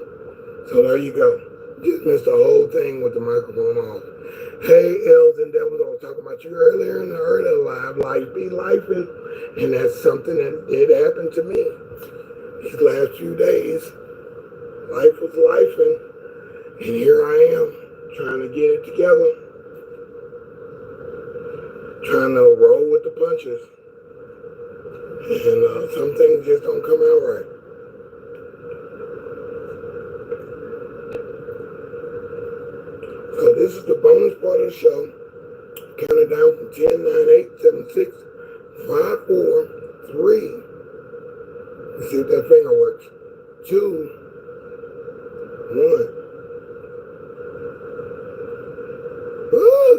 Speaker 1: So there you go. Just missed the whole thing with the microphone on. Hey, L's and Devils, I was talking about you earlier in the earlier live. Life be lifing, and that's something that did happen to me these last few days. Life was lifing, and here I am trying to get it together, trying to roll with the punches, and some things just don't come out right. So this is the bonus part of the show. Count it down from 10, 9, 8, 7, 6, 5, 4, 3. Let's see if that finger works. 2, 1. Woo!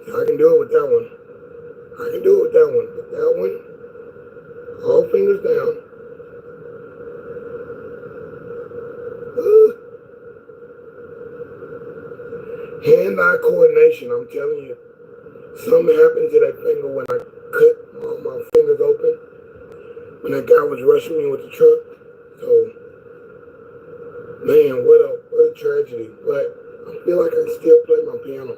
Speaker 1: I can do it with that one. I can do it with that one. But that one, all fingers down. Woo! Hand-eye coordination, I'm telling you. Something happened to that finger when I cut all my fingers open. When that guy was rushing me with the truck. So, man, what a tragedy. But I feel like I can still play my piano.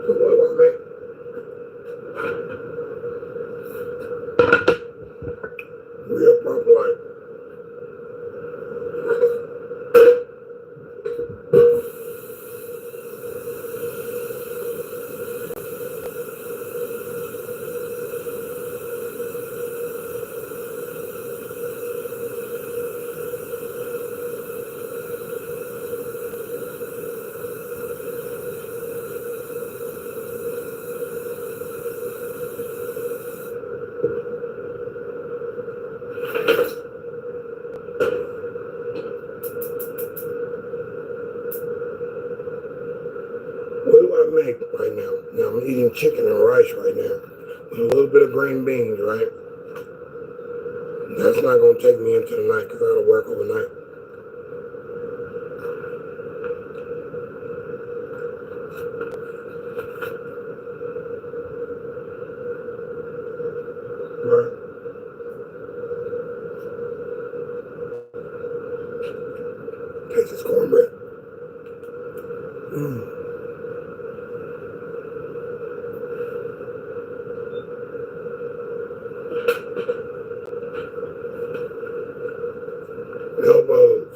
Speaker 1: So what do I make? Real proper life. What do I make right now? Now I'm eating chicken and rice right now with a little bit of green beans, right? That's not going to take me into the night because I got to work overnight. Right. Taste this cornbread. Elbows.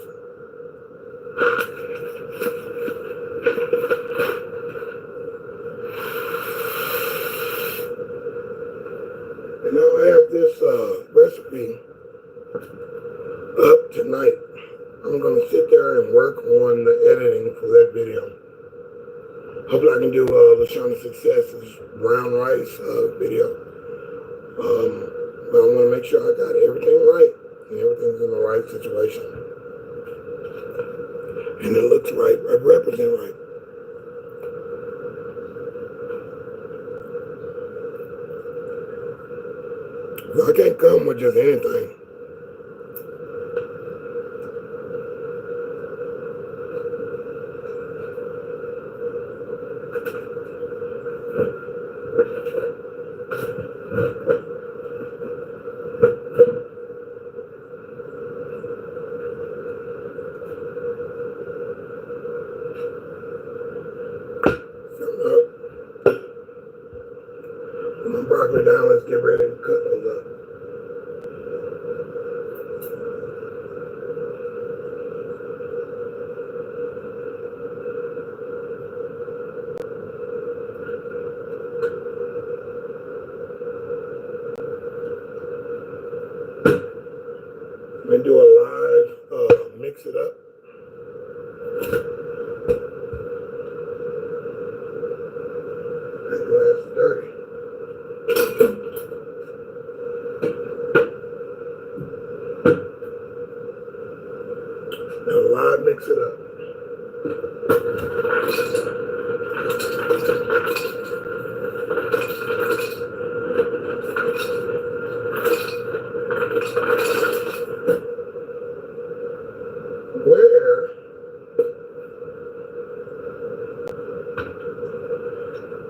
Speaker 1: And I'll have this recipe up tonight. I'm going to sit there and work on the editing for that video. Hopefully I can do LaShawna Success's brown rice video. But I want to make sure I got everything right and everything's in the right situation. And it looks right, I represent right. I can't come with just anything. My broccoli down, let's get ready to cut those up. I'm going to do a live mix it up. That glass is dirty. Now live mix it up. where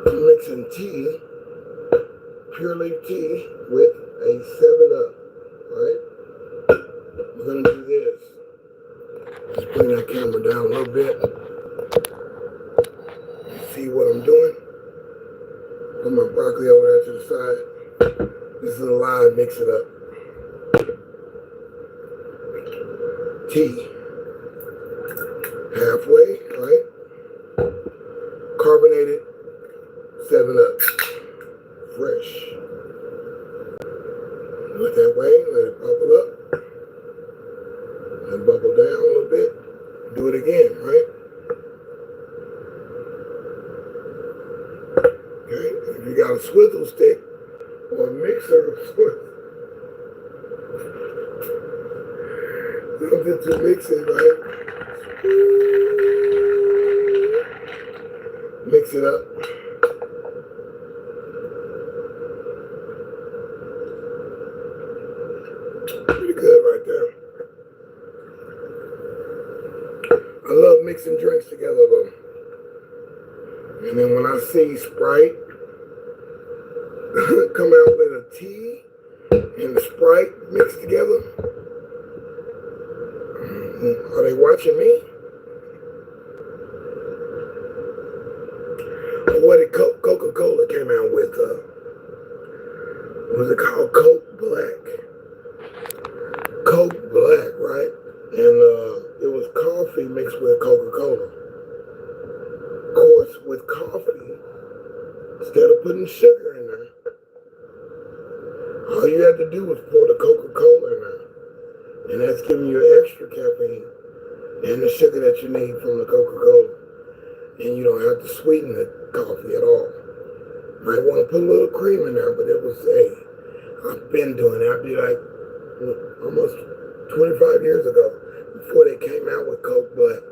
Speaker 1: I'm mixing tea, pure leaf tea, with a 7-Up, right? We're gonna do this. Just bring that camera down a little bit. See what I'm doing? Put my broccoli over there to the side. This is a live, mix it up. Tea. Halfway, right? Carbonated 7-Up. Fresh. Do it that way, let it bubble up. Let it bubble down a little bit. Do it again, right? Okay, if you got a swizzle stick or a mixer of swizzle, something to mix it, right? Mix it up. Pretty good right there. I love mixing drinks together though. And then when I see Sprite come out with a tea and Sprite mixed together, are they watching me? What did Coca-Cola came out with? What was it called? Coke Black. Coke Black, right? And it was coffee mixed with Coca-Cola. Of course, with coffee, instead of putting sugar in there, all you had to do was pour the Coca-Cola in there. And that's giving you extra caffeine and the sugar that you need from the Coca-Cola. And you don't have to sweeten the coffee at all. Might want to put a little cream in there, but it was, hey, I've been doing it. I'd be like almost 25 years ago, before they came out with Coke Black.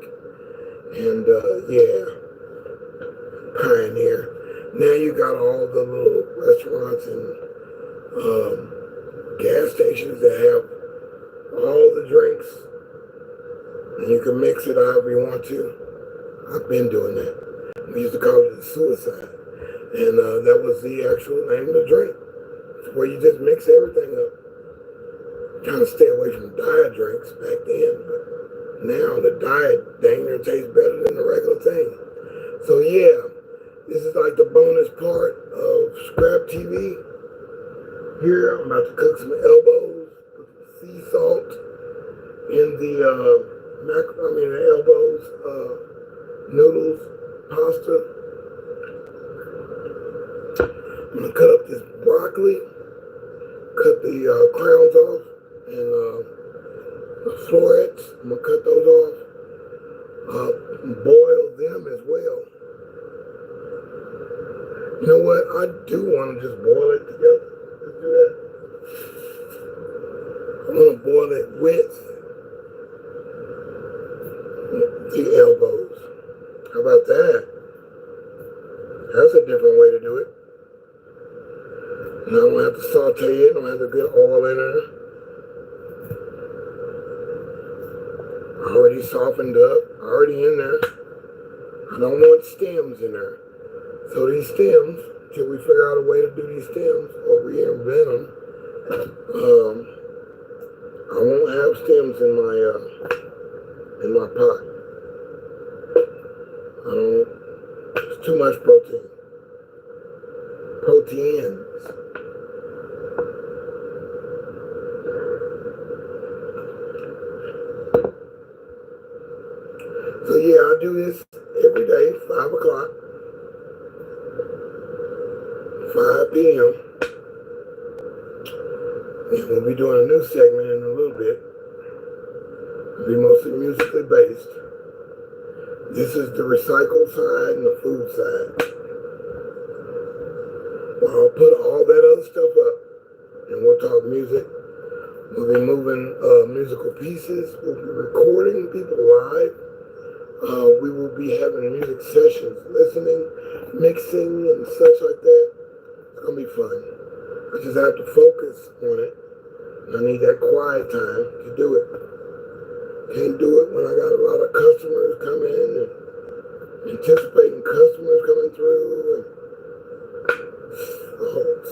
Speaker 1: And yeah, pioneer. Now you got all the little restaurants and gas stations that have all the drinks, and you can mix it however you want to. I've been doing that. We used to call it the suicide. And that was the actual name of the drink. It's where you just mix everything up. Trying to stay away from diet drinks back then, but now the diet dang near tastes better than the regular thing. So yeah, this is like the bonus part of ScrAp TV. Here I'm about to cook some elbows, put some sea salt in the the elbows, noodles, pasta. I'm gonna cut up this broccoli, cut the crowns off, and the florets. I'm gonna cut those off. Boil them as well. You know what? I do want to just boil it together. Let's do that. I'm gonna boil it with the elbows. How about that? That's a different way to do it. And I don't have to saute it. I don't have to get oil in there. Already softened up. Already in there. I don't want stems in there. So these stems, till we figure out a way to do these stems or reinvent them, I won't have stems in my pot. It's too much protein. Proteins. So yeah, I do this every day, 5 o'clock, 5 p.m. And we'll be doing a new segment in a little bit. It'll be mostly musically based. This is the recycle side and the food side. I'll put all that other stuff up and we'll talk music. We'll be moving musical pieces. We'll be recording people live. We will be having music sessions, listening, mixing, and such like that. It's going to be fun. I just have to focus on it. And I need that quiet time to do it. Can't do it when I got a lot of customers coming and anticipating customers coming through and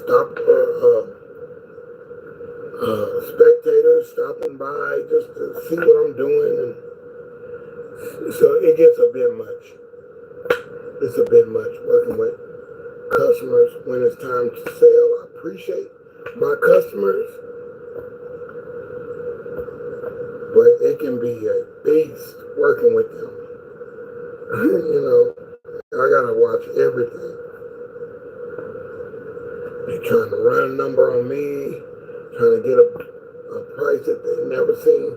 Speaker 1: stop spectators stopping by just to see what I'm doing, and so it gets a bit much. It's a bit much working with customers when it's time to sell. I appreciate my customers, but it can be a beast working with them. You know, I gotta watch everything. They're trying to run a number on me, trying to get a price that they've never seen.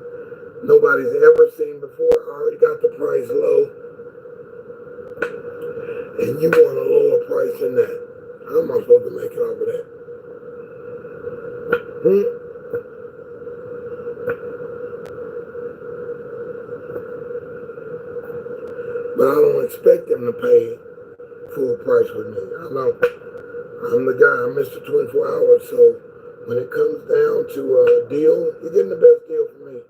Speaker 1: Nobody's ever seen before. I already got the price low. And you want a lower price than that. How am I supposed to make it off of that? But I don't expect them to pay full price with me. I know. I'm the guy. I'm Mr. 24 Hours. So when it comes down to a deal, you're getting the best deal from me.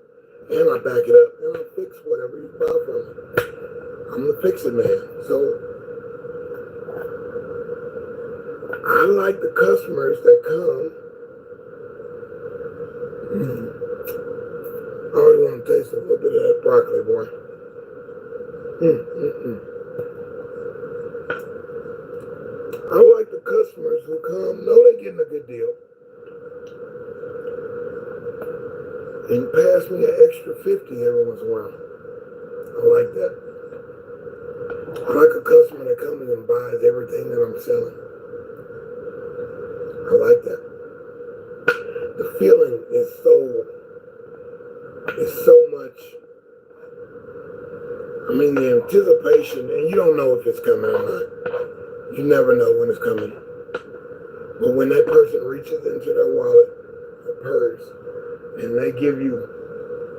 Speaker 1: And I back it up. And I fix whatever you buy from me. I'm the fix-it man. So I like the customers that come. I already want to taste a little bit of that broccoli, boy. I like the customers who come, know they're getting a good deal, and pass me an extra 50 every once in a while. I like that. I like a customer that comes and buys everything that I'm selling. I like that. The feeling is so much. I mean, the anticipation, and you don't know if it's coming or not. You never know when it's coming. But when that person reaches into their wallet or purse and they give you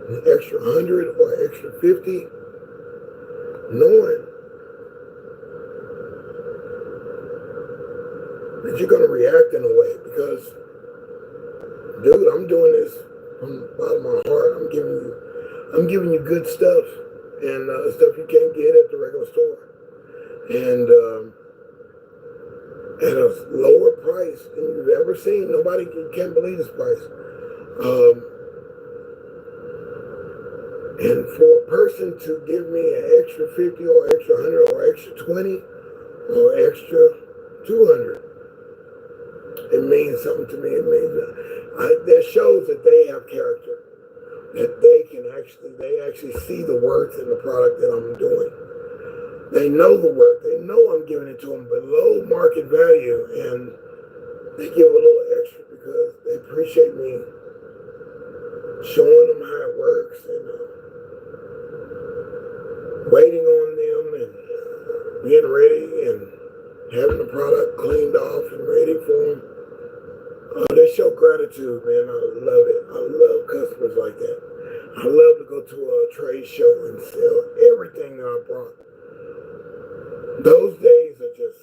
Speaker 1: an extra 100 or extra 50, knowing that you're going to react in a way, because, dude, I'm doing this from the bottom of my heart. I'm giving you good stuff, and stuff you can't get at the regular store. And at a lower price than you've ever seen. Nobody can't believe this price. And for a person to give me an extra 50 or extra 100 or extra 20 or extra 200, it means something to me. It means that shows that they have character, that they actually see the worth in the product that I'm doing. They know the work. They know I'm giving it to them below market value, and they give a little extra because they appreciate me showing them how it works and waiting on them and being ready and having the product cleaned off and ready for them. They show gratitude, man. I love it. I love customers like that. I love to go to a trade show and sell everything that I brought. Those days are just,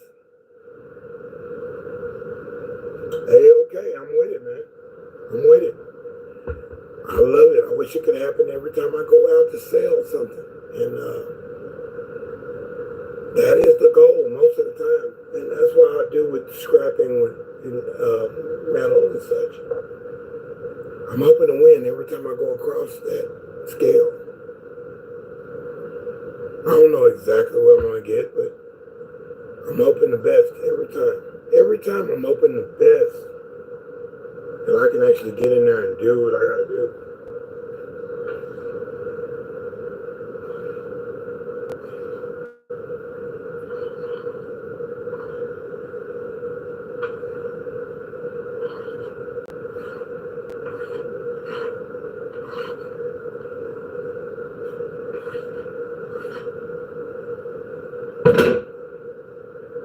Speaker 1: hey, okay, I'm with it, man. I'm with it. I love it. I wish it could happen every time I go out to sell something. And that is the goal most of the time. And that's what I do with scrapping with metal and such. I'm hoping to win every time I go across that scale. I don't know exactly what I'm going to get, but I'm hoping the best every time. Every time I'm hoping the best. And I can actually get in there and do what I got to do.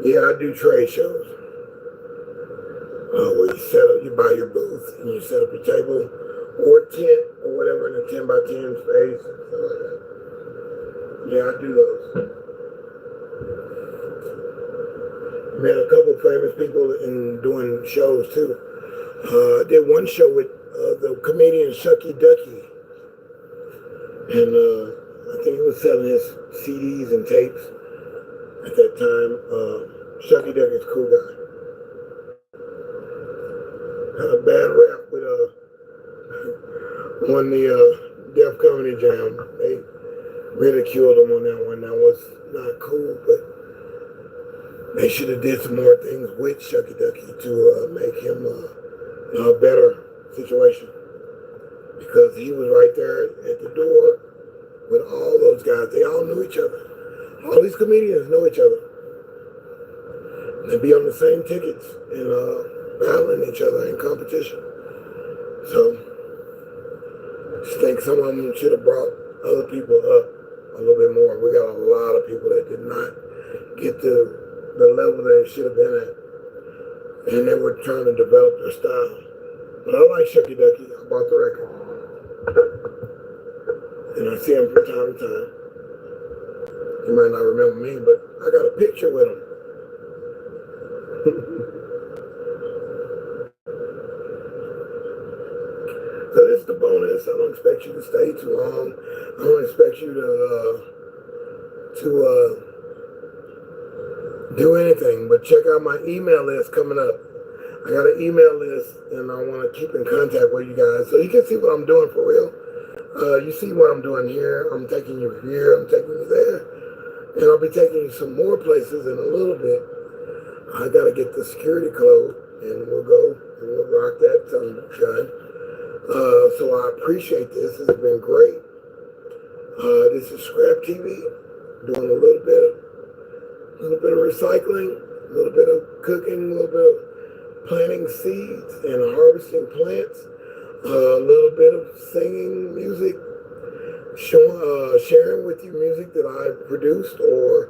Speaker 1: Yeah, I do trade shows. Where you buy your booth and you set up your table or tent or whatever in a 10 by 10 space, stuff like that. Yeah, I do those. Met a couple famous people in doing shows too. I did one show with the comedian Shucky Ducky. And I think he was selling his CDs and tapes at that time. Shucky Ducky's a cool guy. Had a bad rap with on the Def Comedy Jam. They ridiculed him on that one. That was not cool, but they should have did some more things with Shucky Ducky to make him a better situation. Because he was right there at the door with all those guys. They all knew each other. All these comedians know each other. They'd be on the same tickets and battling each other in competition. So, I just think some of them should have brought other people up a little bit more. We got a lot of people that did not get to the level they should have been at. And they were trying to develop their style. But I like Shucky Ducky. I bought the record. And I see him from time to time. He might not remember me, but I got a picture with him. So this is the bonus. I don't expect you to stay too long. I don't expect you to do anything, but check out my email list coming up. I got an email list, and I want to keep in contact with you guys so you can see what I'm doing for real. You see what I'm doing here. I'm taking you here. I'm taking you there. And I'll be taking you some more places in a little bit. I got to get the security code, and we'll go and we'll rock that sunshine. So I appreciate this. This has been great. This is ScrAp TV, doing a little bit of recycling, a little bit of cooking, a little bit of planting seeds and harvesting plants, a little bit of singing music, sharing with you music that I produced or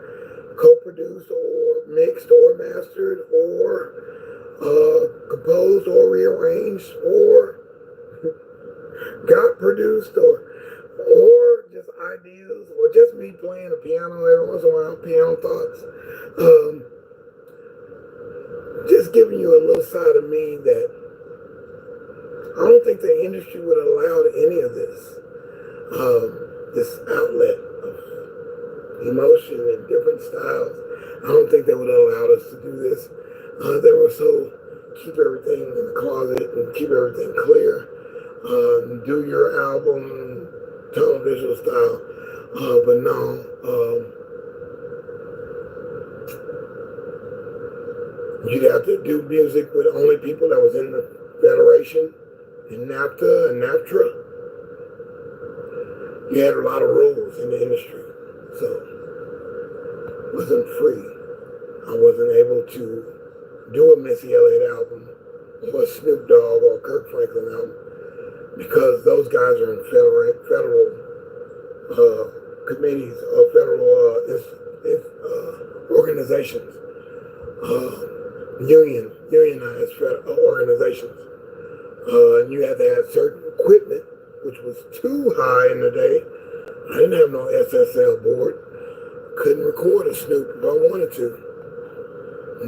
Speaker 1: co-produced or mixed or mastered or composed or rearranged or got produced or just ideas or just me playing the piano every once in a while, piano thoughts. Just giving you a little side of me that I don't think the industry would allow any of this. This outlet of emotion and different styles. I don't think they would have allowed us to do this. They were so keep everything in the closet and keep everything clear. Do your album tunnel visual style. But no, you'd have to do music with only people that was in the Federation, in NAFTA and NAFTRA. You had a lot of rules in the industry, so it wasn't free. I wasn't able to do a Missy Elliott album or a Snoop Dogg or a Kirk Franklin album because those guys are in federal committees or federal organizations, unionized organizations. And you had to have certain equipment, which was too high in the day. I didn't have no SSL board. Couldn't record a Snoop if I wanted to.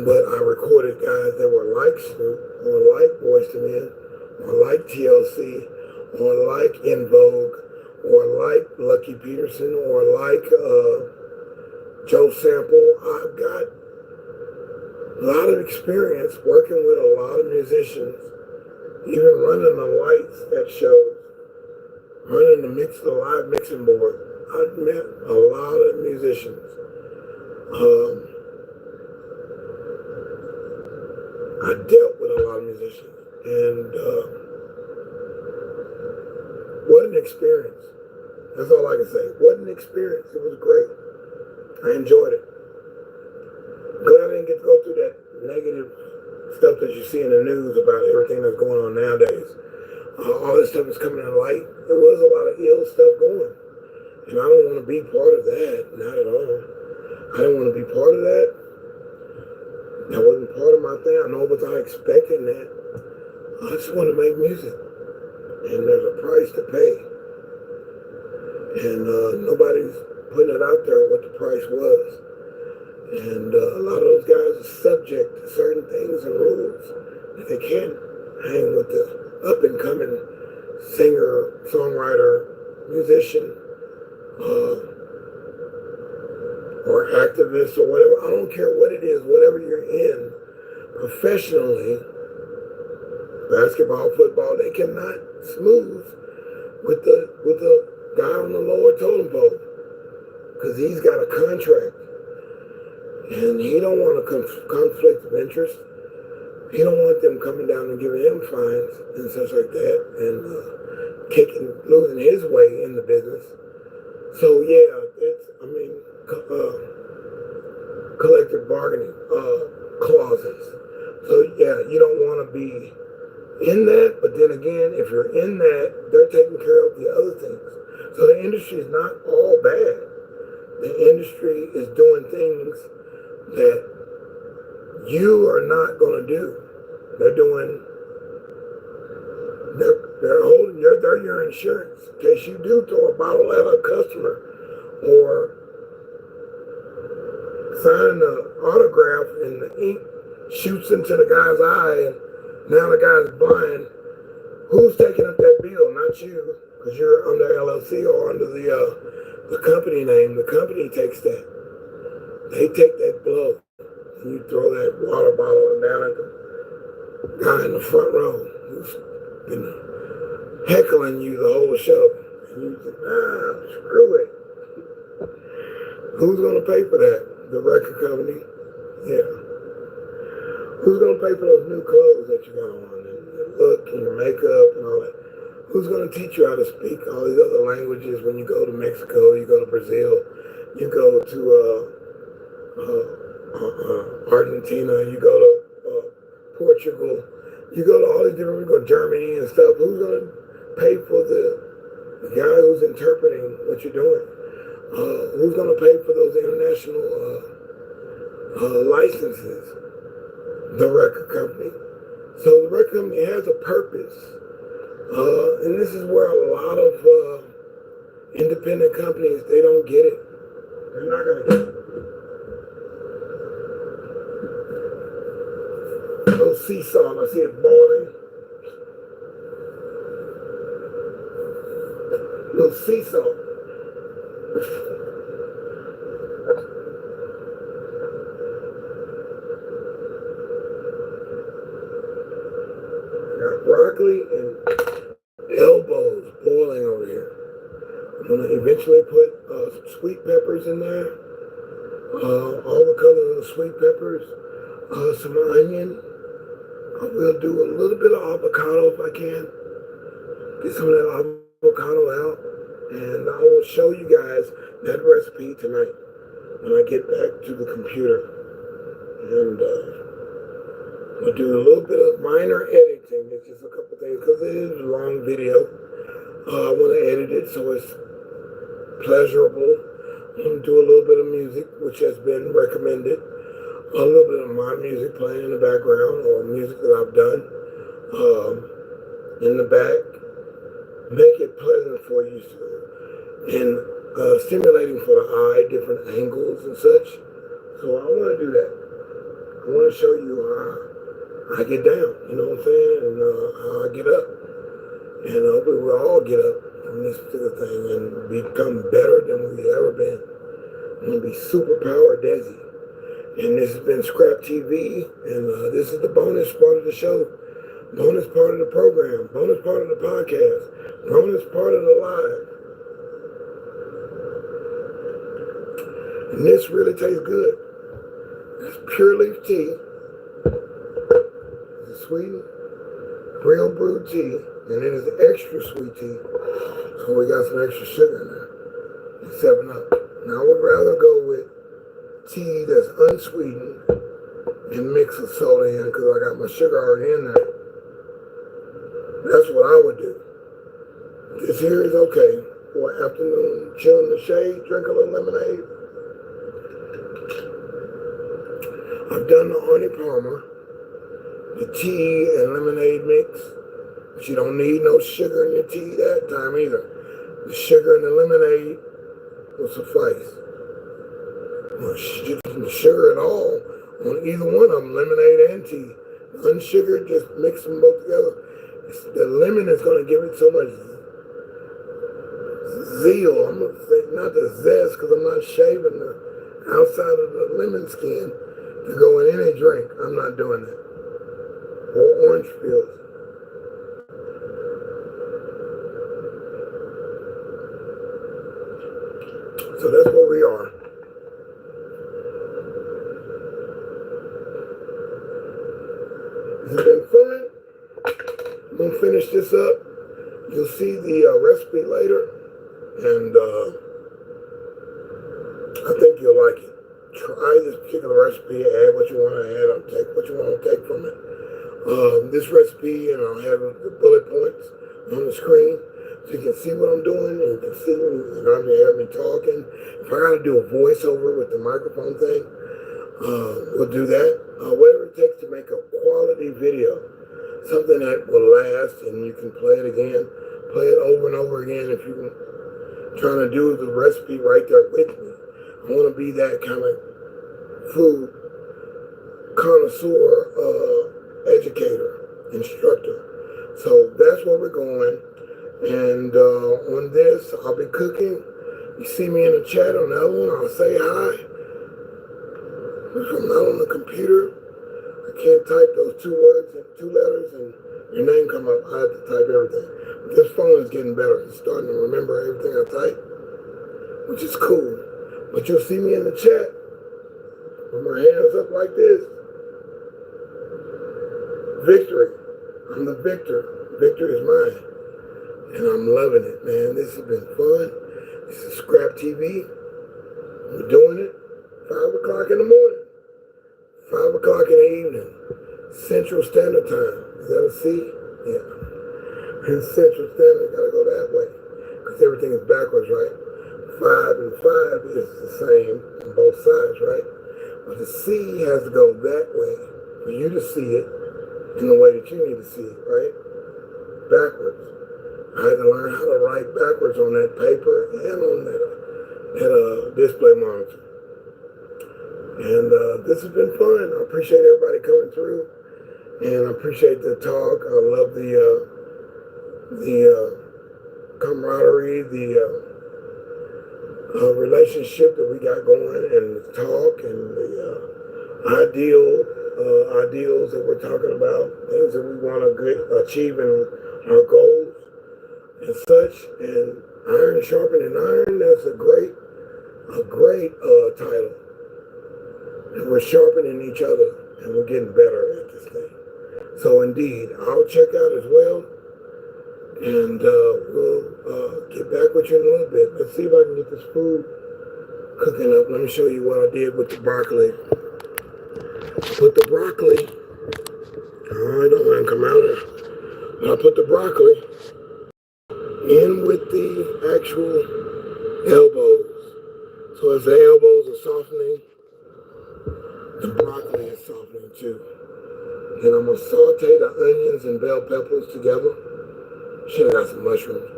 Speaker 1: But I recorded guys that were like Snoop, or like Boyz II Men, or like TLC, or like In Vogue, or like Lucky Peterson, or like Joe Sample. I've got a lot of experience working with a lot of musicians, even running the lights at shows, running the live mixing board. I've met a lot of musicians. I dealt with a lot of musicians, and what an experience. That's all I can say. What an experience. It was great. I enjoyed it. Glad I didn't get to go through that negative stuff that you see in the news about everything that's going on nowadays. All this stuff is coming to light. There was a lot of ill stuff going. And I don't want to be part of that. Not at all. I didn't want to be part of that. That wasn't part of my thing. I know I was not expecting that. I just want to make music. And there's a price to pay. And nobody's putting it out there what the price was. And a lot of those guys are subject to certain things and rules. They can't hang with the up-and-coming singer, songwriter, musician or activists or whatever. I don't care what it is, whatever you're in, professionally, basketball, football, they cannot smooth with the guy on the lower totem pole because he's got a contract and he don't want a conflict of interest. He don't want them coming down and giving him fines and such like that and losing his way in the business. So yeah, collective bargaining clauses. So yeah, you don't want to be in that, but then again, if you're in that, they're taking care of the other things. So the industry is not all bad. The industry is doing things that you are not going to do. They're your insurance in case you do throw a bottle at a customer or sign an autograph and the ink shoots into the guy's eye and now the guy's blind. Who's taking up that bill? Not you, because you're under LLC or under the company name. The company takes that. They take that blow. And you throw that water bottle down at the guy in the front row who's been heckling you the whole show. And you think, screw it. Who's going to pay for that? The record company? Yeah. Who's going to pay for those new clothes that you got on and your look and your makeup and all that? Who's going to teach you how to speak all these other languages when you go to Mexico, you go to Brazil, you go to Argentina, you go to Portugal, you go to all these different, you go to Germany and stuff. Who's going to pay for the guy who's interpreting what you're doing? Who's going to pay for those international licenses? The record company. So the record company has a purpose. And this is where a lot of independent companies, they don't get it. They're not going to get it. Little sea salt, I see it boiling. Little sea salt. Got broccoli and elbows boiling over here. I'm going to eventually put some sweet peppers in there. All the colors of the sweet peppers. Some onion. I will do a little bit of avocado if I can. Get some of that avocado out. And I will show you guys that recipe tonight when I get back to the computer. And we'll do a little bit of minor editing. It's just a couple things because it is a long video. I want to edit it so it's pleasurable. And do a little bit of music, which has been recommended. A little bit of my music playing in the background or music that I've done in the back. Make it pleasant for you and stimulating for the eye, different angles and such. So I want to do that. I want to show you how I get down, you know what I'm saying, and how I get up. And hopefully we'll all get up from this particular thing and become better than we've ever been. I'm going to be superpower deSz'e. And this has been ScrAp TV, and this is the bonus part of the show, bonus part of the program, bonus part of the podcast, bonus part of the live. And this really tastes good. It's pure leaf tea. It's sweetened, real brewed tea, and it is extra sweet tea. So we got some extra sugar in there. It's 7-Up. Now I would rather go with tea that's unsweetened and mix a soda in because I got my sugar already in there. That's what I would do. This here is okay for afternoon, chill in the shade, drink a little lemonade. I've done the honey palmer, the tea and lemonade mix, but you don't need no sugar in your tea that time either. The sugar and the lemonade will suffice. Sugar at all on either one of them, lemonade and tea. Unsugared, just mix them both together. The lemon is going to give it so much zeal. I'm going to say not the zest, because I'm not shaving the outside of the lemon skin to go in any drink. I'm not doing that. Or orange peels. So that's where we are. This has been fun. I'm going to finish this up. You'll see the recipe later. And I think you'll like it. Try this particular recipe. Add what you want to add. Or take what you want to take from it. This recipe, and I'll have the bullet points on the screen. So you can see what I'm doing, and you can see me, and I'm going to have me talking. If I got to do a voiceover with the microphone thing, we'll do that. Whatever it takes to make a quality video, something that will last, and you can play it again, play it over and over again if you're trying to do the recipe right there with me. I want to be that kind of food connoisseur, educator, instructor. So that's where we're going. And on this, I'll be cooking. You see me in the chat on the other one, I'll say hi. If I'm not on the computer, I can't type those 2 words and 2 letters and your name come up. I have to type everything. But this phone is getting better. It's starting to remember everything I type, which is cool. But you'll see me in the chat with my hands up like this. Victory. I'm the victor. Victory is mine. And I'm loving it, man. This has been fun. This is ScrAp TV. We're doing it 5 o'clock in the morning. 5 o'clock in the evening. Central Standard Time. Is that a C? Yeah. In Central Standard, gotta go that way. Because everything is backwards, right? 5 and 5 is the same on both sides, right? But the C has to go that way for you to see it in the way that you need to see it, right? Backwards. I had to learn how to write backwards on that paper and on that display monitor. And this has been fun. I appreciate everybody coming through, and I appreciate the talk. I love the camaraderie, the relationship that we got going, and the talk, and the ideals that we're talking about, things that we want to achieve in our goals and such. And iron sharpening iron, that's a great title. And we're sharpening each other, and we're getting better at this thing. So indeed, I'll check out as well, and we'll get back with you in a little bit. Let's see if I can get this food cooking up. Let me show you what I did with the broccoli. Put the broccoli, I don't want to come out of it. I put the broccoli in with the actual elbows. So as the elbows are softening, the broccoli is softening too. Then I'm going to saute the onions and bell peppers together. Should have got some mushrooms.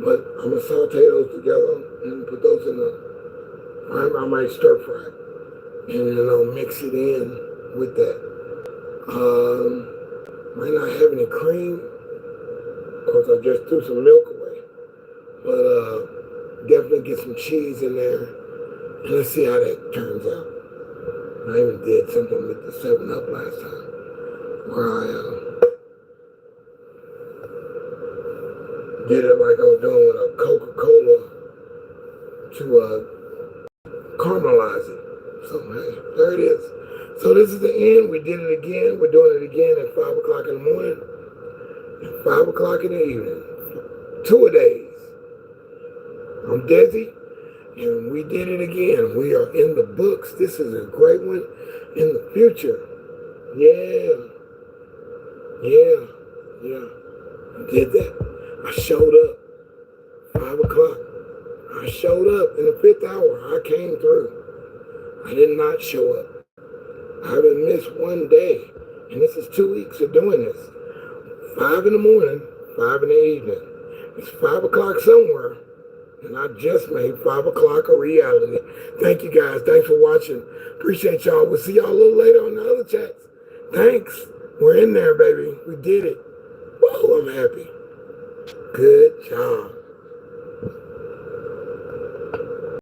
Speaker 1: But I'm going to saute those together and put those in I might stir fry. And then I'll mix it in with that. Might not have any cream, because I just threw some milk away. But definitely get some cheese in there. And let's see how that turns out. I even did something with the 7-Up last time, where I did it like I was doing with a Coca-Cola to caramelize it. So hey, there it is. So this is the end. We did it again. We're doing it again at 5 o'clock in the morning and 5 o'clock in the evening. 2-a-days. I'm deSz'e. And we did it again. We are in the books. This is a great one in the future. Yeah. I did that. I showed up. 5 o'clock. I showed up in the 5th hour. I came through. I did not show up. I haven't missed one day. And this is 2 weeks of doing this. 5 in the morning, 5 in the evening. It's 5 o'clock somewhere. And I just made 5 o'clock a reality. Thank you guys. Thanks for watching. Appreciate y'all. We'll see y'all a little later on the other chats. Thanks. We're in there, baby. We did it. Whoa, I'm happy. Good job.